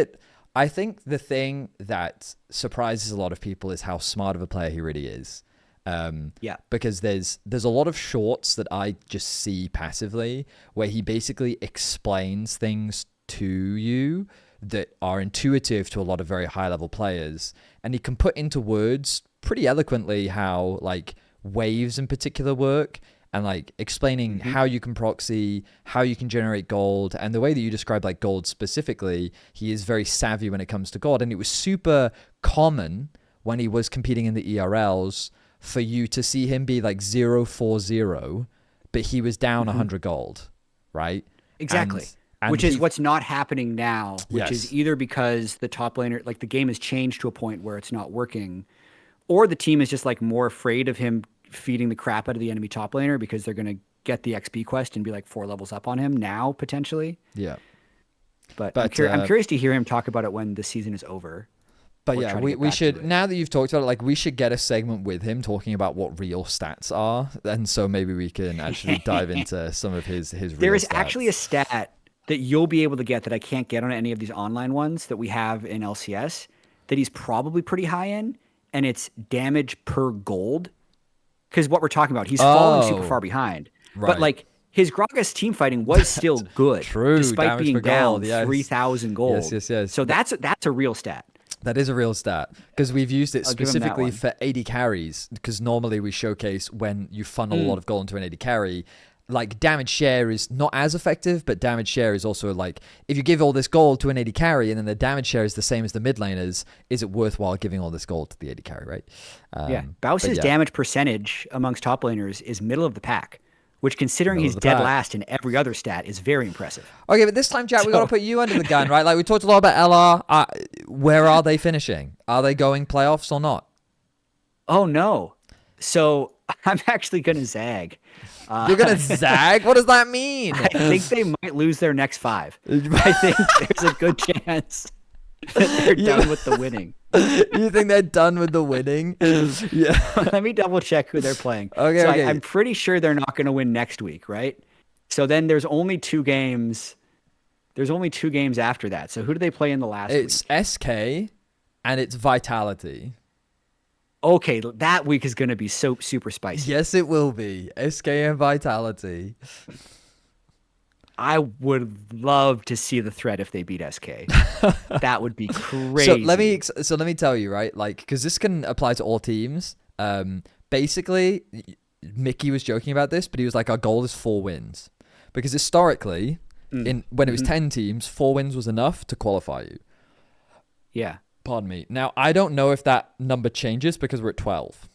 that surprises a lot of people is how smart of a player he really is. Because there's a lot of shorts that I just see passively where he basically explains things to you that are intuitive to a lot of very high level players, and he can put into words pretty eloquently how like waves in particular work, and like explaining how you can proxy, how you can generate gold, and the way that you describe like gold specifically, he is very savvy when it comes to gold. And it was super common when he was competing in the ERLs for you to see him be like 0-4-0, but he was down 100 gold, right? Exactly. And which is what's not happening now, which is either because the top laner, like the game has changed to a point where it's not working, or the team is just like more afraid of him feeding the crap out of the enemy top laner because they're going to get the XP quest and be like 4 levels up on him now, potentially. Yeah. But I'm curious to hear him talk about it when the season is over. But yeah, we should, now that you've talked about it, like we should get a segment with him talking about what real stats are. And so maybe we can actually dive into some of his real There is stats. actually a stat that you'll be able to get that I can't get on any of these online ones that we have in LCS that he's probably pretty high in, and it's damage per gold. Because what we're talking about, he's falling super far behind. Right. But like his Gragas team fighting was still good. True. Despite being down gold, 3,000 gold. Yes. So that's a real stat. That is a real stat because we've used it specifically for AD carries, because normally we showcase when you funnel a lot of gold into an AD carry. Like damage share is not as effective, but damage share is also like, if you give all this gold to an AD carry and then the damage share is the same as the mid laners, is it worthwhile giving all this gold to the AD carry, right? Baus's damage percentage amongst top laners is middle of the pack, which considering he's dead last in every other stat is very impressive. Okay, but this time, Jatt, we got to put you under the gun, right? Like we talked a lot about LR. Where are they finishing? Are they going playoffs or not? Oh, no. So I'm actually going to zag. You're going to zag? What does that mean? I think they might lose their next 5. I think there's a good chance that they're done with the winning. You think they're done with the winning? Yeah. Let me double check who they're playing. Okay. I'm pretty sure they're not going to win next week, right? So then there's only 2 games. There's only 2 games after that. So who do they play in the last week? It's SK and it's Vitality. Okay, that week is going to be so super spicy. Yes, it will be. SK and Vitality. I would love to see the threat if they beat SK. That would be crazy. So let me tell you, right? Like, because this can apply to all teams. Basically, Mickey was joking about this, but he was like, our goal is 4 wins. Because historically, when it was 10 teams, 4 wins was enough to qualify you. Yeah. Pardon me. Now, I don't know if that number changes because we're at 12.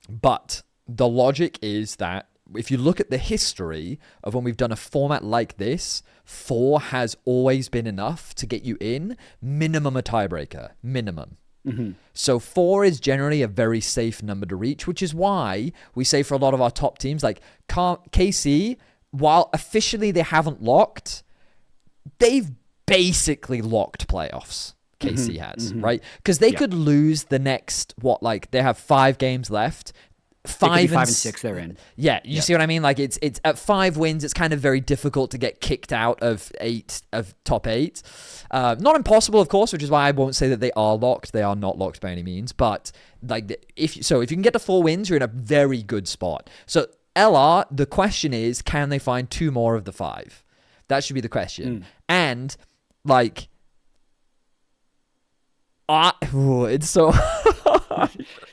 But the logic is that if you look at the history of when we've done a format like this, 4 has always been enough to get you in, minimum a tiebreaker, minimum. So 4 is generally a very safe number to reach, which is why we say for a lot of our top teams, like KC, while officially they haven't locked, they've basically locked playoffs. KC has, right? Because they could lose the next, they have 5 games left. 5 and 6 they're in. Yeah, you see what I mean? Like it's at 5 wins, it's kind of very difficult to get kicked out of top 8. Not impossible, of course, which is why I won't say that they are locked. They are not locked by any means, but like if you can get to 4 wins, you're in a very good spot. So LR, the question is, can they find 2 more of the 5? That should be the question. And like, it's so.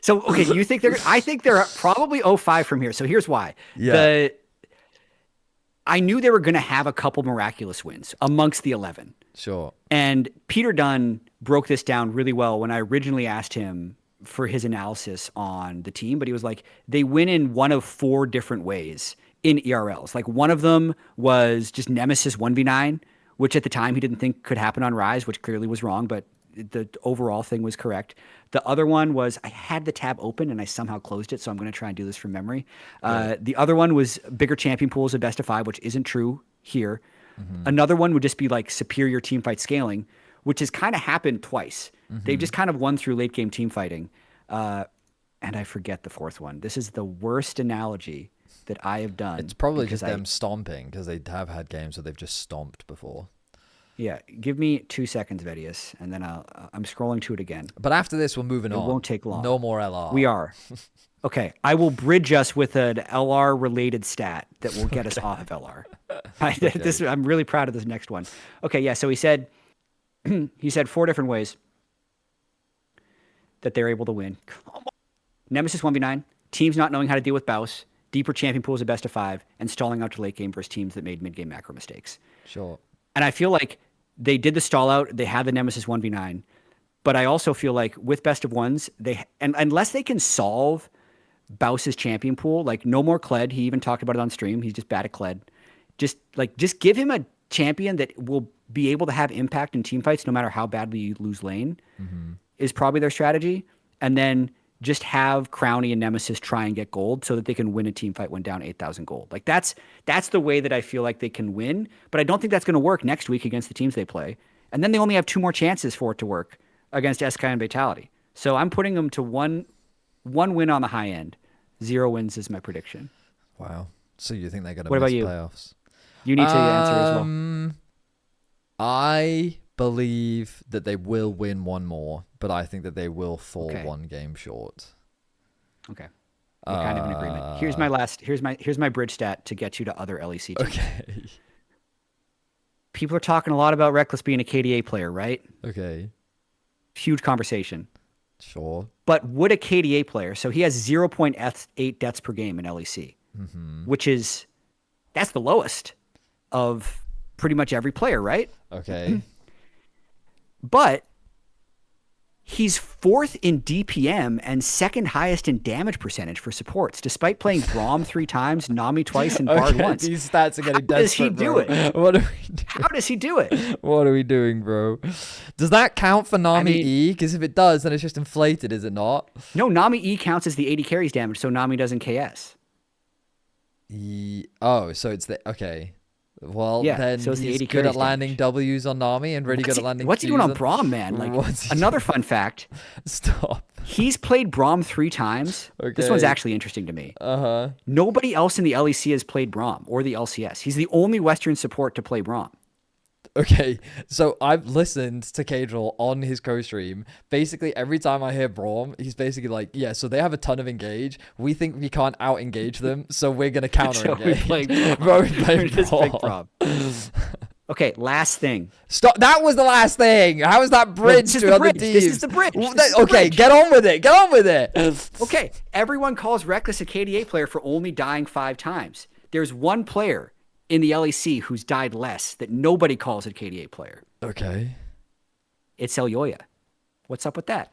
So, okay, you think I think they're probably 0-5 from here. So here's why. Yeah. I knew they were going to have a couple miraculous wins amongst the 11. Sure. And Peter Dunn broke this down really well when I originally asked him for his analysis on the team, but he was like, they win in one of 4 different ways in ERLs. Like one of them was just Nemesis 1v9, which at the time he didn't think could happen on Rise, which clearly was wrong, but the overall thing was correct. The other one was, I had the tab open and I somehow closed it, so I'm going to try and do this from memory. The other one was bigger champion pools of best of 5, which isn't true here. Another one would just be like superior team fight scaling, which has kind of happened twice. They've just kind of won through late game team fighting. And I forget the 4th one. This is the worst analogy that I have done. It's probably just them stomping, because they have had games where they've just stomped before. Yeah, give me 2 seconds, Vedius, and then I'm scrolling to it again. But after this, we're moving on. It won't take long. No more LR. We are. Okay, I will bridge us with an LR-related stat that will get us off of LR. I'm really proud of this next one. Okay, yeah, so he said 4 different ways that they're able to win. Nemesis 1v9, teams not knowing how to deal with Baus, deeper champion pools of best of 5, and stalling out to late game versus teams that made mid-game macro mistakes. Sure. And I feel like they did the stall out. They had the Nemesis 1v9. But I also feel like with best of 1s, and unless they can solve Baus's champion pool, like no more Kled. He even talked about it on stream. He's just bad at Kled. Just give him a champion that will be able to have impact in team fights no matter how badly you lose lane is probably their strategy. And then just have Crowny and Nemesis try and get gold so that they can win a team fight when down 8,000 gold. Like that's the way that I feel like they can win, but I don't think that's going to work next week against the teams they play. And then they only have 2 more chances for it to work against SK and Vitality. So I'm putting them to one win on the high end. 0 wins is my prediction. Wow. So you think they're going to miss playoffs? Playoffs? You need to answer as well. I believe that they will win 1 more, but I think that they will fall 1 game short. Okay. We're kind of in agreement. Here's my bridge stat to get you to other LEC teams. Okay. People are talking a lot about Reckless being a KDA player, right? Okay. Huge conversation. Sure. But would a KDA player, so he has 0.8 deaths per game in LEC, which that's the lowest of pretty much every player, right? Okay. But he's 4th in DPM and 2nd highest in damage percentage for supports, despite playing Braum 3 times, Nami twice, and Bard once. These stats are getting desperate, How does he do it? What are we doing? How does he do it? What are we doing, bro? Does that count for Nami E? Because if it does, then it's just inflated, is it not? No, Nami E counts as the 80 carries damage, so Nami doesn't KS. So it's the... Okay. Well, yeah, then so he's good at landing W's on Nami and really good at landing What's he doing on Braum, man? Like, another fun fact. Stop. He's played Braum 3 times. Okay. This one's actually interesting to me. Nobody else in the LEC has played Braum or the LCS. He's the only Western support to play Braum. Okay, so I've listened to KDA on his co-stream. Basically, every time I hear Braum, he's basically like, yeah, so they have a ton of engage. We think we can't out-engage them, so we're going to counter-engage. So we play Braum. Okay, last thing. Stop. That was the last thing. How is that bridge to other teams? This is the bridge. Okay, get on with it. Get on with it. Okay, everyone calls Reckless a KDA player for only dying 5 times. There's one player in the LEC who's died less that nobody calls a KDA player. Okay. It's Elyoya. What's up with that?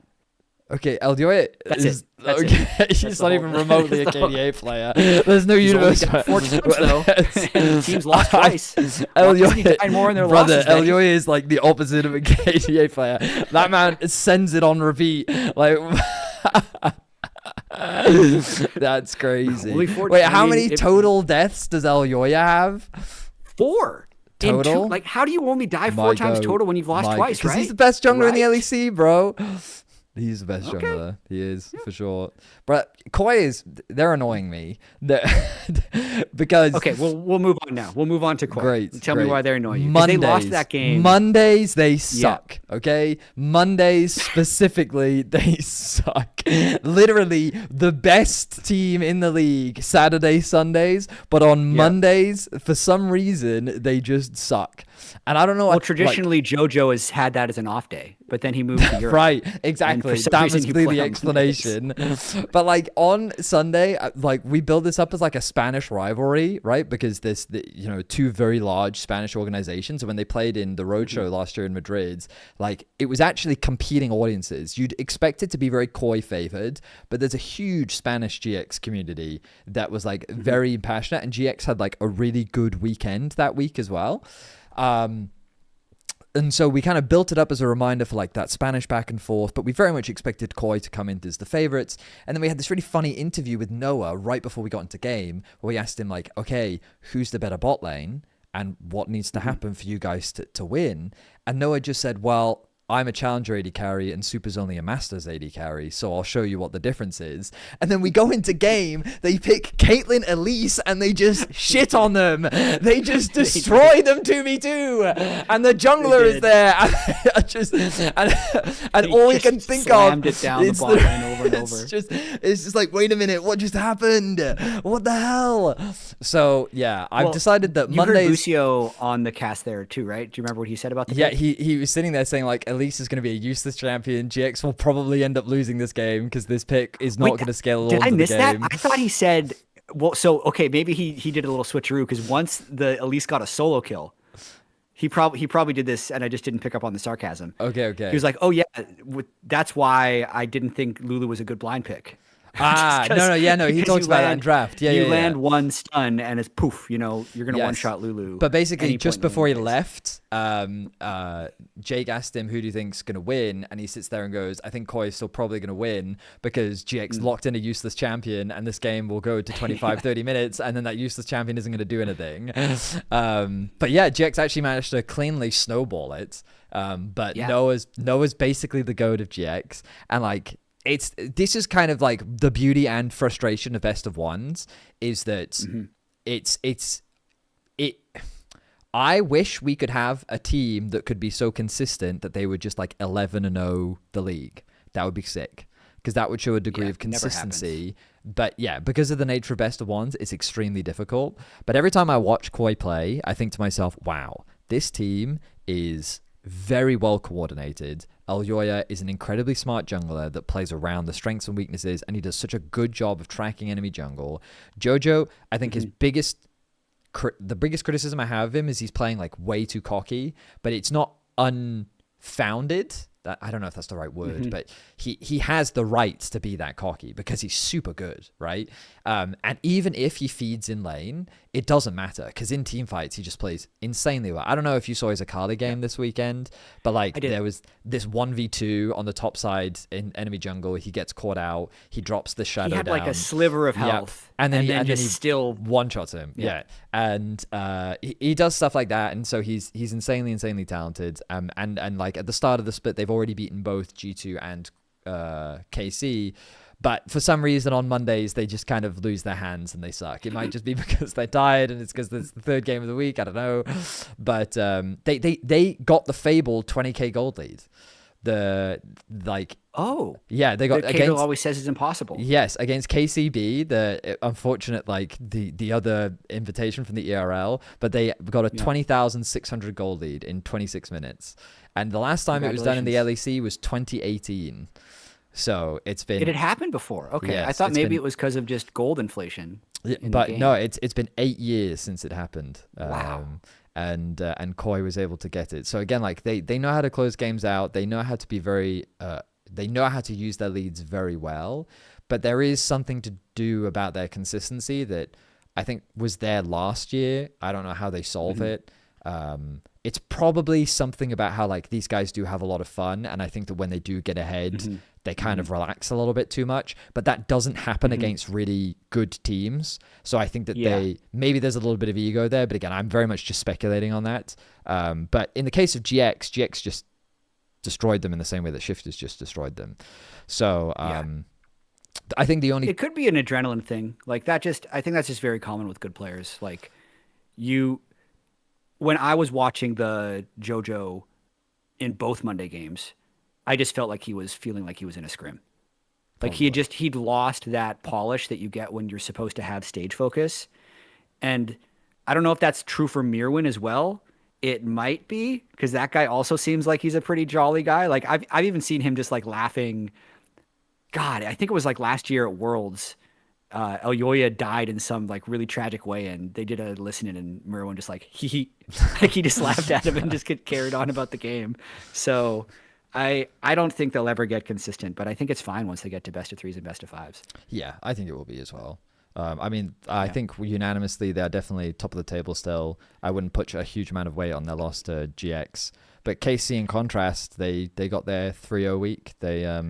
Okay, Elyoya is... That's okay, it. He's not even remotely a KDA player. There's no universe. 4 times, though. The team's lost twice. Elyoya, more in their brother, losses, Elyoya is like the opposite of a KDA player. That man sends it on repeat. Like... That's crazy. Wait, how many total deaths does Elyoya have? 4 total. Like, how do you only die 4 times total when you've lost twice? Right? Because he's the best jungler in the LEC, bro. He's the best Okay. jungler. He is, for sure. But Koi they're annoying me. Because... Okay, we'll move on now. We'll move on to Koi. Great. Tell me why they're annoying you. 'Cause they lost that game. Mondays, they suck. Okay? Mondays specifically, they suck. Literally the best team in the league, Saturday, Sundays. But on Mondays, for some reason, they just suck. And I don't know. Well, traditionally, JoJo has had that as an off day, but then he moved to Europe. Right, exactly. That reason must you be play the on explanation. But like on Sunday, like we build this up as like a Spanish rivalry, right? Because there's two very large Spanish organizations. And when they played in the roadshow last year in Madrid, like it was actually competing audiences. You'd expect it to be very Koi favored, but there's a huge Spanish GX community that was like very passionate, and GX had like a really good weekend that week as well. And so we kind of built it up as a reminder for like that Spanish back and forth, but we very much expected Koi to come in as the favorites. And then we had this really funny interview with Noah right before we got into game, where we asked him like, okay, who's the better bot lane and what needs to happen for you guys to win? And Noah just said, well, I'm a challenger AD carry and Super's only a Masters AD carry, so I'll show you what the difference is. And then we go into game, they pick Caitlyn, Elise, and they just shit on them. They just destroy them 2v2. And the jungler is there. And all we can think of it down the bot lane over and over. It's just like, wait a minute, what just happened? What the hell? So yeah, I've decided that Mondays... You heard Lucio on the cast there too, right? Do you remember what he said about the pick? he was sitting there saying like, Elise is going to be a useless champion. GX will probably end up losing this game because this pick is not going to scale Did all I into miss the that? game. I thought he said, well, so, okay, maybe he did a little switcheroo because once the Elise got a solo kill, he probably did this, and I just didn't pick up on the sarcasm. Okay. He was like, oh, yeah, that's why I didn't think Lulu was a good blind pick. No, he talks about that in draft. You land one stun and it's poof, you're going to one-shot Lulu. But basically, just before he left, Jake asked him, who do you think's going to win? And he sits there and goes, I think Koi is still probably going to win because GX locked in a useless champion and this game will go to 25, 30 minutes and then that useless champion isn't going to do anything. But yeah, GX actually managed to cleanly snowball it. But Noah's basically the GOAT of GX. And like, this is kind of like the beauty and frustration of best of ones is that I wish we could have a team that could be so consistent that they were just like 11-0 the league. That would be sick because that would show a degree of consistency. But yeah, because of the nature of best of ones, it's extremely difficult. But every time I watch Koi play, I think to myself, wow, this team is very well coordinated. Elyoya is an incredibly smart jungler that plays around the strengths and weaknesses, and he does such a good job of tracking enemy jungle. Jojo, I think the biggest criticism I have of him is he's playing like way too cocky, but it's not unfounded. I don't know if that's the right word, but he has the right to be that cocky because he's super good, right? And even if he feeds in lane, it doesn't matter because in team fights, he just plays insanely well. I don't know if you saw his Akali game this weekend, but like there was this 1v2 on the top side in enemy jungle. He gets caught out. He drops the shadow down. He had like a sliver of health. And then he still one-shots him. Yeah. And he does stuff like that. And so he's insanely talented. And like at the start of the split, they've already beaten both G2 and KC. But for some reason on Mondays, they just kind of lose their hands and they suck. It might just be because they're tired and it's because it's the third game of the week. I don't know. But they got the fabled 20k gold lead. They got Kato always says it's impossible. Yes, against KCB, the unfortunate the other invitation from the ERL, but they got a 20,600 gold lead in 26 minutes. And the last time it was done in the LEC was 2018. So it's been... It had happened before. Okay. Yes, I thought maybe it was because of just gold inflation. But no, it's been 8 years since it happened. Wow. And Koi was able to get it. So again, like they know how to close games out. They know how to be very... they know how to use their leads very well. But there is something to do about their consistency that I think was there last year. I don't know how they solve it. It's probably something about how like these guys do have a lot of fun. And I think that when they do get ahead... they kind of relax a little bit too much, but that doesn't happen against really good teams. So I think that maybe there's a little bit of ego there, but again, I'm very much just speculating on that. But in the case of GX just destroyed them in the same way that Shifters just destroyed them. So Yeah. I think the only It could be an adrenaline thing. Like that just I think that's just very common with good players. Like you when I was watching the JoJo in both Monday games, I just felt like he was feeling like he was in a scrim. Like probably he'd lost that polish that you get when you're supposed to have stage focus. And I don't know if that's true for Mirwin as well. It might be because that guy also seems like he's a pretty jolly guy. Like I've even seen him just like laughing. God, I think it was like last year at Worlds. Elyoya died in some like really tragic way, and they did a listening, and Merwin just like he like he just laughed at him and just get carried on about the game. So I don't think they'll ever get consistent, but I think it's fine once they get to best of threes and best of fives. yeah, I think it will be as well. I mean, I Yeah. think unanimously they're definitely top of the table still. I wouldn't put a huge amount of weight on their loss to GX. But KC in contrast, they got their 3-0 week. They I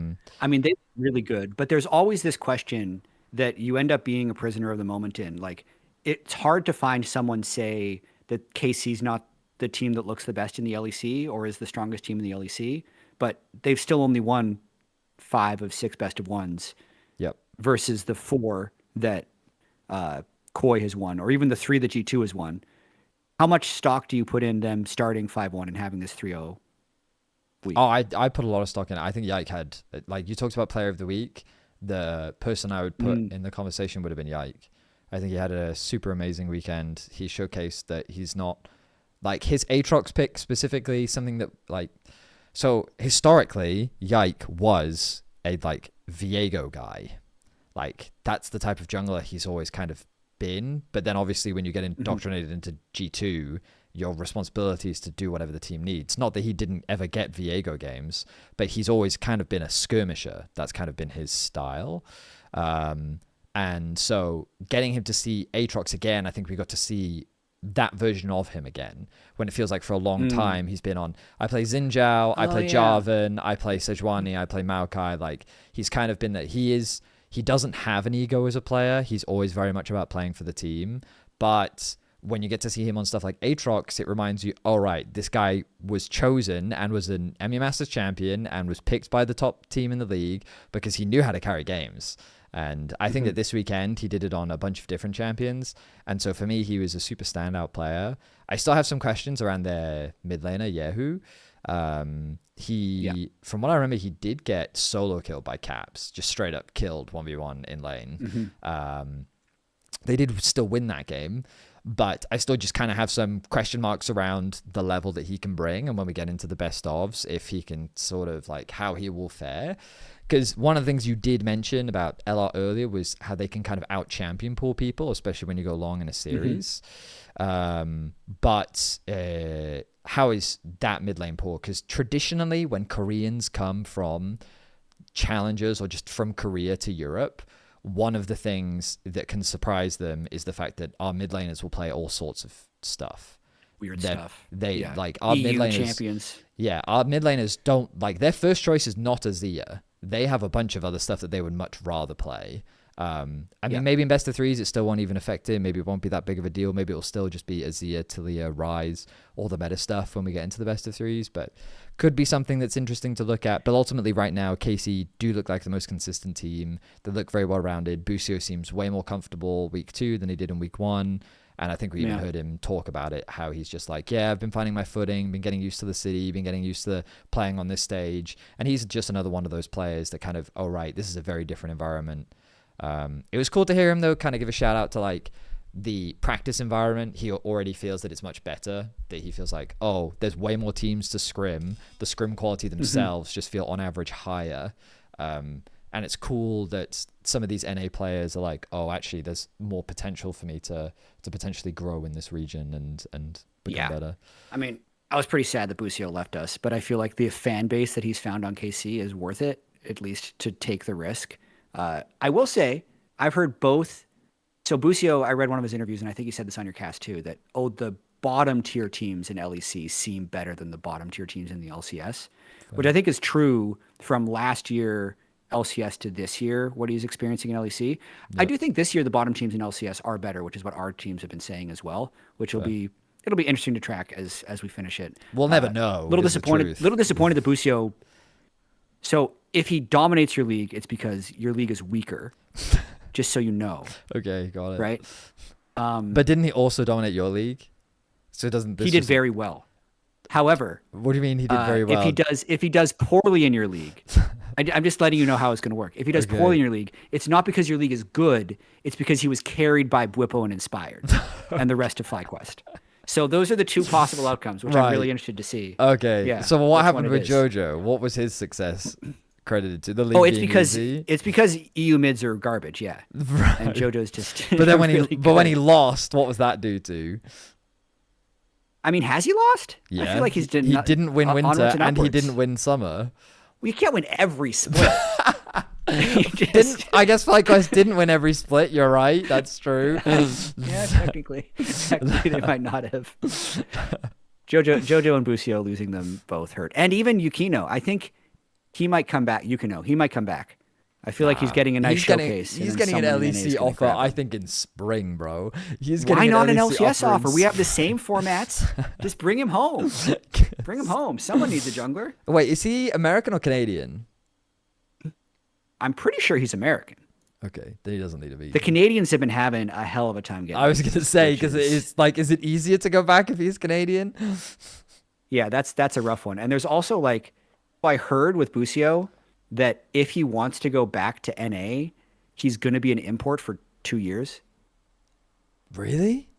mean, they're really good, but there's always this question that you end up being a prisoner of the moment in. Like, it's hard to find someone say that KC's not the team that looks the best in the LEC or is the strongest team in the LEC, but they've still only won 5 of 6 best of ones yep. versus the 4 that Koi has won, or even the 3 that G2 has won. How much stock do you put in them starting 5-1 and having this 3-0 Oh, week? I put a lot of stock in it. I think Yike had, like you talked about player of the week. The person I would put Mm, in the conversation would have been Yike. I think he had a super amazing weekend. He showcased that he's not like his Aatrox pick specifically, something that like, so historically, Yike was a like Viego guy. Like that's the type of jungler he's always kind of been. But then obviously when you get mhm. indoctrinated into G2, your responsibility is to do whatever the team needs. Not that he didn't ever get Viego games, but he's always kind of been a skirmisher. That's kind of been his style. Um, and so getting him to see Aatrox again, I think we got to see that version of him again when it feels like for a long Mm. time he's been on I play Xinjiao, I Oh play yeah. Jarvan, I play Sejuani, I play Maokai. Like he's kind of been that he doesn't have an ego as a player. He's always very much about playing for the team. But when you get to see him on stuff like Aatrox, it reminds you, all right, this guy was chosen and was an EMEA Masters champion and was picked by the top team in the league because he knew how to carry games. And I think Mhm. that this weekend he did it on a bunch of different champions. And so for me, he was a super standout player. I still have some questions around their mid laner, Yehu. Yeah. From what I remember, he did get solo killed by Caps, just straight up killed 1v1 in lane. Mhm. They did still win that game, but I still just kind of have some question marks around the level that he can bring. And when we get into the best ofs, if he can sort of like how he will fare. Because one of the things you did mention about LR earlier was how they can kind of out champion pool people, especially when you go long in a Mhm. series. But how is that mid lane pool? Because traditionally, when Koreans come from challengers or just from Korea to Europe, one of the things that can surprise them is the fact that our mid laners will play all sorts of stuff. Weird That stuff. they Yeah. like our mid EU laners. champions. Yeah, our mid laners don't like their first choice is not Azir. They have a bunch of other stuff that they would much rather play. I Yeah. mean, maybe in best of threes, it still won't even affect him. Maybe it won't be that big of a deal. Maybe it'll still just be Azir, Talia, Rise, all the meta stuff when we get into the best of threes. But could be something that's interesting to look at. But ultimately, right now, KC do look like the most consistent team. They look very well rounded. Busio seems way more comfortable week 2 than he did in week 1. And I think we even Yeah. heard him talk about it, how he's just like, yeah, I've been finding my footing, been getting used to the city, been getting used to playing on this stage. And he's just another one of those players that kind of, oh, right, this is a very different environment. It was cool to hear him, though, kind of give a shout out to like the practice environment. He already feels that it's much better, that he feels like, oh, there's way more teams to scrim. The scrim quality Mhm. themselves just feel on average higher. And it's cool that some of these NA players are like, oh, actually, there's more potential for me to potentially grow in this region and become Yeah. better. I mean, I was pretty sad that Busio left us, but I feel like the fan base that he's found on KC is worth it, at least to take the risk. I will say, I've heard both. So Busio, I read one of his interviews, and I think he said this on your cast too, that, oh, the bottom tier teams in LEC seem better than the bottom tier teams in the LCS, which I think is true from last year LCS to this year, what he's experiencing in LEC. I Yep. do think this year the bottom teams in LCS are better, which is what our teams have been saying as well, which will Fair. be it'll be interesting to track as we finish it. We'll never know. Little is the disappointed. truth. Little disappointed that Busio. So if he dominates your league, it's because your league is weaker. Just so you know. Okay, got it. Right. But didn't he also dominate your league? So it doesn't. He did very well. However, what do you mean he did very well? If he does poorly in your league, I'm just letting you know how it's going to work. If he does poorly in your league, it's not because your league is good. It's because he was carried by Bwipo and Inspired and the rest of FlyQuest. So those are the two possible outcomes, which I'm really interested to see. Okay. Yeah, so what happened with Jojo? What was his success credited to? The league it's because EU mids are garbage. Yeah. Right. And Jojo's just. But then when he lost, what was that due to? I mean, has he lost? Yeah. I feel like he didn't win winter and he didn't win summer. Well, you can't win every split. I guess FlyQuest didn't win every split. You're right. That's true. Yeah, technically they might not have. Jojo and Busio losing them both hurt, and even Yukino. I think he might come back. Yukino, he might come back. I feel like he's getting a nice showcase. He's getting an LEC offer, I think, in spring, bro. Why not an LCS offer? We have the same formats. Just bring him home. Bring him home. Someone needs a jungler. Wait, is he American or Canadian? I'm pretty sure he's American. Okay, then he doesn't need to be. The Canadians have been having a hell of a time getting. I was gonna say because it's like, is it easier to go back if he's Canadian? Yeah, that's a rough one. And there's also like, I heard with Busio that if he wants to go back to NA, he's going to be an import for 2 years. Really?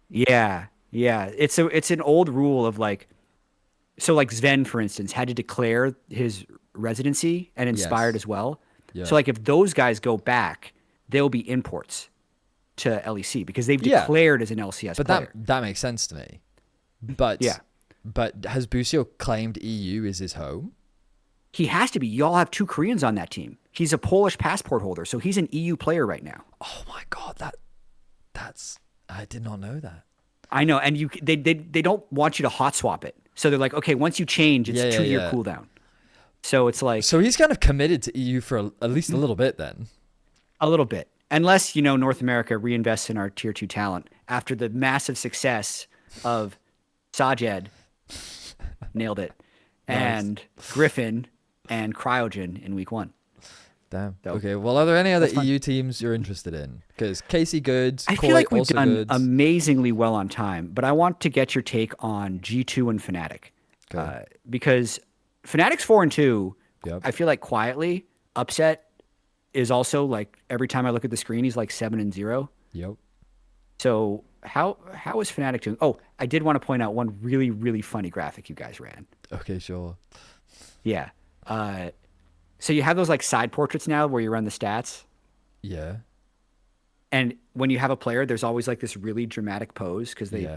Yeah. It's an old rule of like, so like Sven, for instance, had to declare his residency and Inspired as well. Yeah. So like if those guys go back, they'll be imports to LEC because they've declared as an LCS player. But that makes sense to me. But has Busio claimed EU is his home? He has to be. Y'all have 2 Koreans on that team. He's a Polish passport holder, so he's an EU player right now. Oh my god, that's I did not know that. I know, and they don't want you to hot swap it. So they're like, okay, once you change, it's 2-year cooldown. So it's like, so he's kind of committed to EU for at least a little bit then. A little bit, unless North America reinvests in our tier 2 talent after the massive success of Sajed, nailed it, and Griffin. And Cryogen in week 1. Damn. Okay. Well, are there any other EU teams you're interested in? Because KC Goods, I feel like we've done amazingly well on time, but I want to get your take on G2 and Fnatic. Okay. Because Fnatic's 4-2. Yep. I feel like quietly Upset is also like every time I look at the screen, he's like 7-0. Yep. So how is Fnatic doing? Oh, I did want to point out one really, really funny graphic you guys ran. Okay, sure. Yeah. So you have those like side portraits now where you run the stats. Yeah. And when you have a player, there's always like this really dramatic pose because they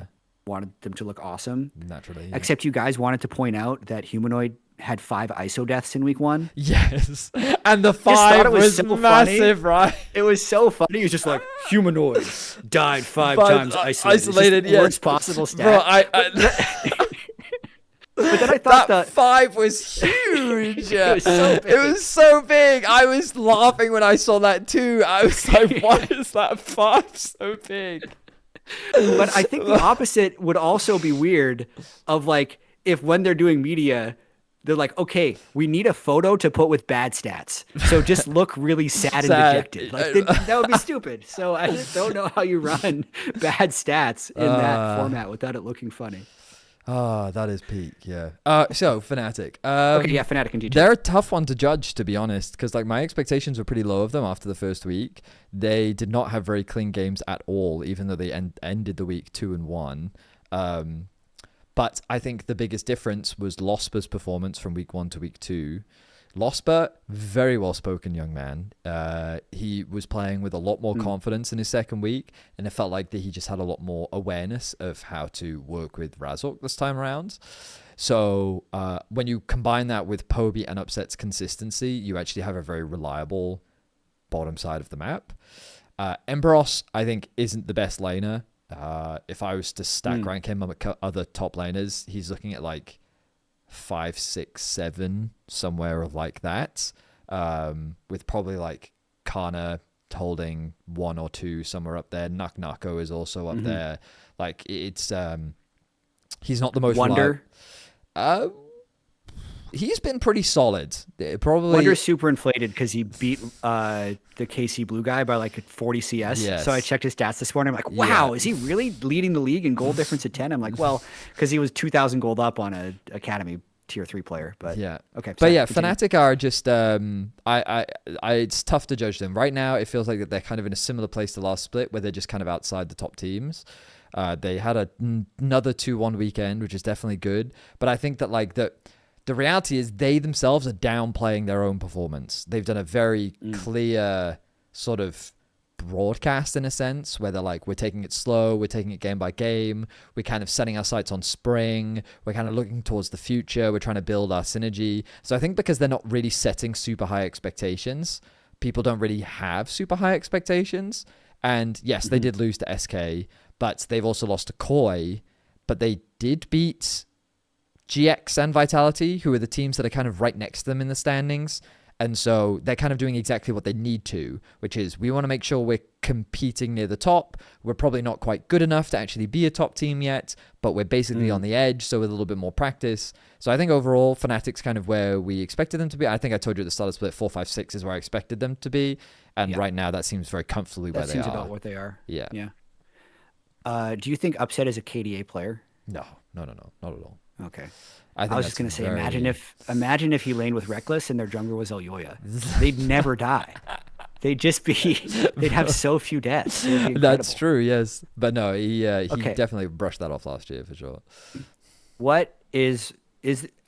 wanted them to look awesome. Naturally. Yeah. Except you guys wanted to point out that Humanoid had 5 ISO deaths in week 1. Yes. And the 5 was so massive, funny. Right? It was so funny. He was just like, Humanoid died 5 times isolated. Yeah. Worst possible stat. Bro, I But then I thought that 5 was huge. It was so big. I was laughing when I saw that too. I was like, why is that 5 so big? But I think the opposite would also be weird of like, if when they're doing media, they're like, okay, we need a photo to put with bad stats. So just look really sad and dejected. Like that would be stupid. So I just don't know how you run bad stats in that format without it looking funny. Oh, that is peak, yeah. So, Fnatic. Okay, yeah, Fnatic and G2. They're a tough one to judge, to be honest, because like my expectations were pretty low of them after the first week. They did not have very clean games at all, even though they ended the week 2-1. But I think the biggest difference was Losper's performance from week 1 to week 2. Losper, very well-spoken young man. He was playing with a lot more confidence in his second week, and it felt like that he just had a lot more awareness of how to work with Razork this time around. So when you combine that with Poby and Upset's consistency, you actually have a very reliable bottom side of the map. Emboros, I think, isn't the best laner. If I was to stack rank him among other top laners, he's looking at like 5, 6, 7, somewhere like that, with probably like Kana holding 1 or 2 somewhere up there. Nako is also up there. Like it's he's not the most Wonder. He's been pretty solid. Probably Wonder's super inflated because he beat the KC Blue guy by like 40 CS. Yes. So I checked his stats this morning. I'm like, wow, is he really leading the league in goal difference at 10? I'm like, well, because he was 2,000 gold up on a academy tier 3 player. But yeah, okay. But yeah, continue. Fnatic are just it's tough to judge them right now. It feels like that they're kind of in a similar place to last split, where they're just kind of outside the top teams. They had another 2-1 weekend, which is definitely good. But I think that like the reality is they themselves are downplaying their own performance. They've done a very clear sort of broadcast in a sense, where they're like, we're taking it slow, we're taking it game by game, we're kind of setting our sights on spring, we're kind of looking towards the future, we're trying to build our synergy. So I think because they're not really setting super high expectations, people don't really have super high expectations. And yes, they did lose to SK, but they've also lost to KOI, but they did beat GX and Vitality, who are the teams that are kind of right next to them in the standings. And so they're kind of doing exactly what they need to, which is we want to make sure we're competing near the top. We're probably not quite good enough to actually be a top team yet, but we're basically on the edge, so with a little bit more practice. So I think overall, Fnatic's kind of where we expected them to be. I think I told you at the start of split, 4-5-6 is where I expected them to be. And right now, that seems very comfortably where they are. That seems about what they are. Yeah. Do you think Upset is a KDA player? No, not at all. Okay. I was just gonna say, imagine if he laned with Reckless and their jungler was Elyoya. They'd never die. They'd have so few deaths. That's true, yes. But no, he definitely brushed that off last year for sure. What is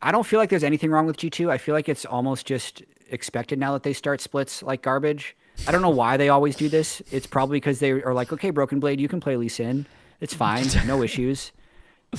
I don't feel like there's anything wrong with G2. I feel like it's almost just expected now that they start splits like garbage. I don't know why they always do this. It's probably because they are like, okay, Broken Blade, you can play Lee Sin. It's fine, no issues.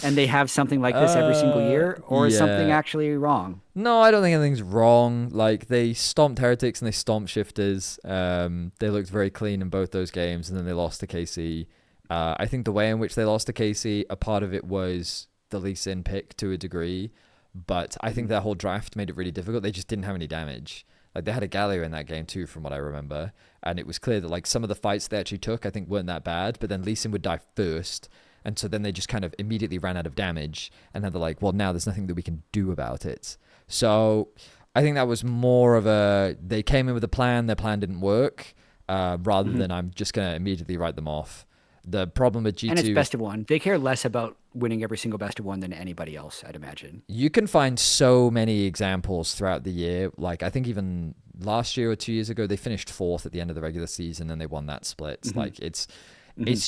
And they have something like this every single year, or is something actually wrong? No, I don't think anything's wrong. Like, they stomped Heretics and they stomped Shifters. They looked very clean in both those games, and then they lost to KC. I think the way in which they lost to KC, a part of it was the Lee Sin pick to a degree, but I think their whole draft made it really difficult. They just didn't have any damage. Like, they had a Galio in that game too, from what I remember, and it was clear that like some of the fights they actually took, I think, weren't that bad, but then Lee Sin would die first. And so then they just kind of immediately ran out of damage. And then they're like, well, now there's nothing that we can do about it. So I think that was more of they came in with a plan, their plan didn't work, rather than I'm just going to immediately write them off. The problem with G2... And it's best of one. They care less about winning every single best of one than anybody else, I'd imagine. You can find so many examples throughout the year. Like, I think even last year or 2 years ago, they finished 4th at the end of the regular season and they won that split. Like, it's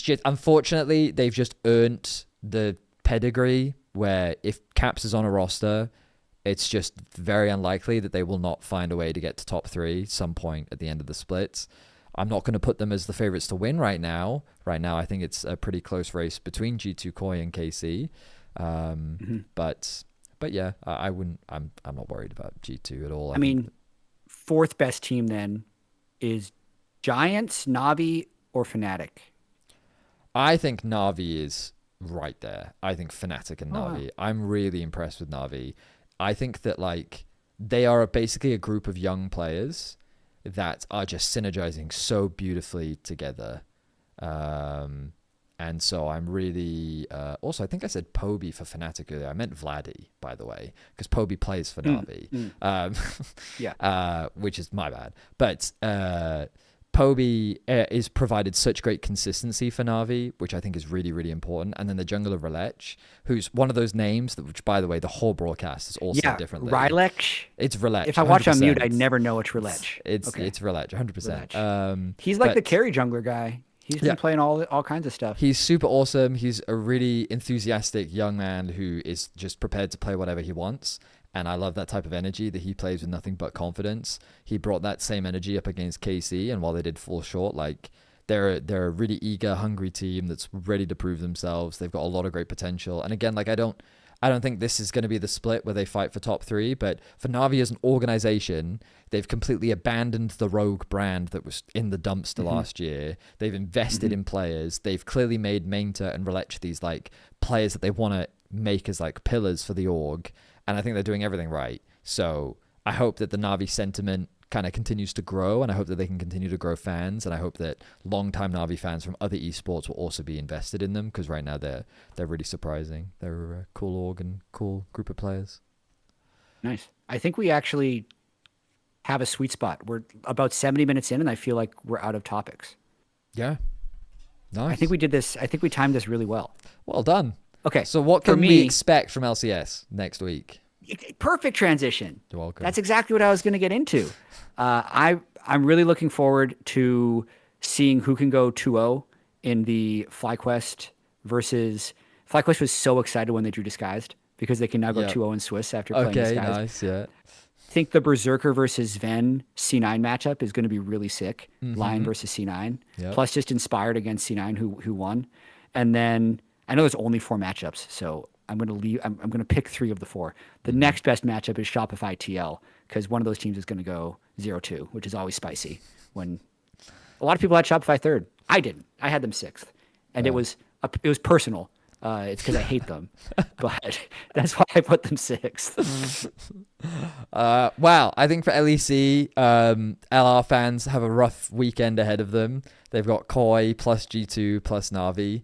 just, unfortunately, they've just earned the pedigree where if Caps is on a roster, it's just very unlikely that they will not find a way to get to top 3 some point at the end of the splits. I'm not going to put them as the favorites to win right now. Right now, I think it's a pretty close race between G2, KOI, and KC. But yeah, I wouldn't. I'm not worried about G2 at all. I mean, 4th best team then is Giants, Navi, or Fnatic. I think Navi is right there. I think Fnatic and Navi. Wow. I'm really impressed with Navi. I think that like they are basically a group of young players that are just synergizing so beautifully together. And so I'm really... also, I think I said Poby for Fnatic earlier. I meant Vladdy, by the way, because Poby plays for Navi. Which is my bad. But Poby is provided such great consistency for Navi, which I think is really, really important. And then the jungler Relech, who's one of those names, which, by the way, the whole broadcast is all said differently. Relech? It's Relech. If I watch 100%. On mute, I never know it's Relech. It's Relech, 100%. He's like the carry jungler guy. He's been playing all kinds of stuff. He's super awesome. He's a really enthusiastic young man who is just prepared to play whatever he wants. And I love that type of energy that he plays with nothing but confidence. He brought that same energy up against KC, and while they did fall short, like they're a really eager, hungry team that's ready to prove themselves. They've got a lot of great potential. And again, like I don't think this is going to be the split where they fight for top 3, but for Navi as an organization, they've completely abandoned the rogue brand that was in the dumpster last year. They've invested in players. They've clearly made Mainta and Relech these like players that they want to make as like pillars for the org. And I think they're doing everything right. So I hope that the Navi sentiment kind of continues to grow, and I hope that they can continue to grow fans, and I hope that long-time Na'Vi fans from other esports will also be invested in them, because right now they're really surprising. They're a cool org and cool group of players. Nice. I think we actually have a sweet spot. We're about 70 minutes in, and I feel like we're out of topics. Yeah. Nice. I think we did this. I think we timed this really well. Well done. Okay. So what can we expect from LCS next week? Perfect transition. You're welcome. That's exactly what I was going to get into. I'm really looking forward to seeing who can go 2-0 in the FlyQuest versus... FlyQuest was so excited when they drew Disguised because they can now go 2-0 in Swiss after playing Disguised. Okay, nice, yeah. I think the Berserker versus Ven C9 matchup is going to be really sick. Lion versus C9. Yep. Plus just Inspired against C9 who won. And then I know there's only 4 matchups, so I'm going to leave. I'm going to pick 3 of the 4. The next best matchup is Shopify TL because one of those teams is going to go 0-2, which is always spicy. When a lot of people had Shopify 3rd, I didn't. I had them 6th, and it was personal. It's because I hate them, but that's why I put them 6th. Wow, I think for LEC, LR fans have a rough weekend ahead of them. They've got KOI plus G2 plus Na'Vi.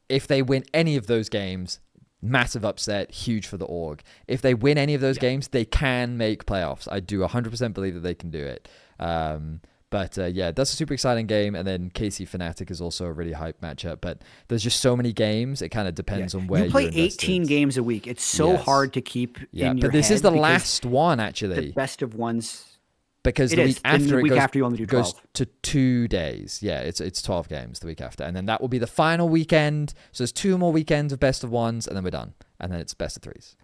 If they win any of those games, massive upset, huge for the org. If they win any of those games, they can make playoffs. I do 100% believe that they can do it. But that's a super exciting game. And then KC Fnatic is also a really hype matchup. But there's just so many games. It kind of depends on where you play. You're 18 games a week. It's so hard to keep in your head. But this is the last one, actually. The best of ones. Because the week after you only do 12. Goes to 2 days. Yeah, it's 12 games the week after. And then that will be the final weekend. So there's 2 more weekends of best of ones, and then we're done. And then it's best of 3s.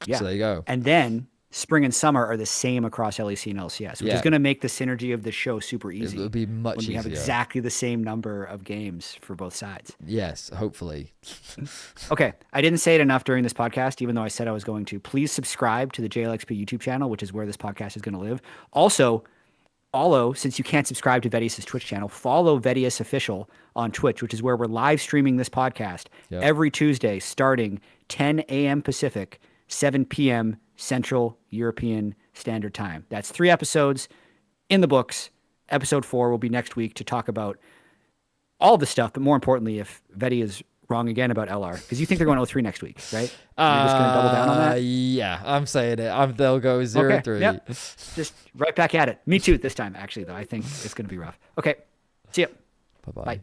Yeah. So there you go. And then spring and summer are the same across LEC and LCS, which is going to make the synergy of the show super easy. It'll be much easier. When we have exactly the same number of games for both sides. Yes, hopefully. Okay, I didn't say it enough during this podcast, even though I said I was going to. Please subscribe to the JLXP YouTube channel, which is where this podcast is going to live. Also, since you can't subscribe to Vedius' Twitch channel, follow Vedius Official on Twitch, which is where we're live streaming this podcast every Tuesday starting 10 a.m. Pacific, 7 p.m. Central European Standard Time. That's 3 episodes in the books. Episode 4 will be next week to talk about all the stuff, but more importantly, if Vedi is wrong again about LR, because you think they're going 0-3 next week, right? You're just going to double down on that? Yeah, I'm saying it. They'll go 0-3. Yep. Just right back at it. Me too this time, actually, though. I think it's going to be rough. Okay, see ya. Bye-bye. Bye.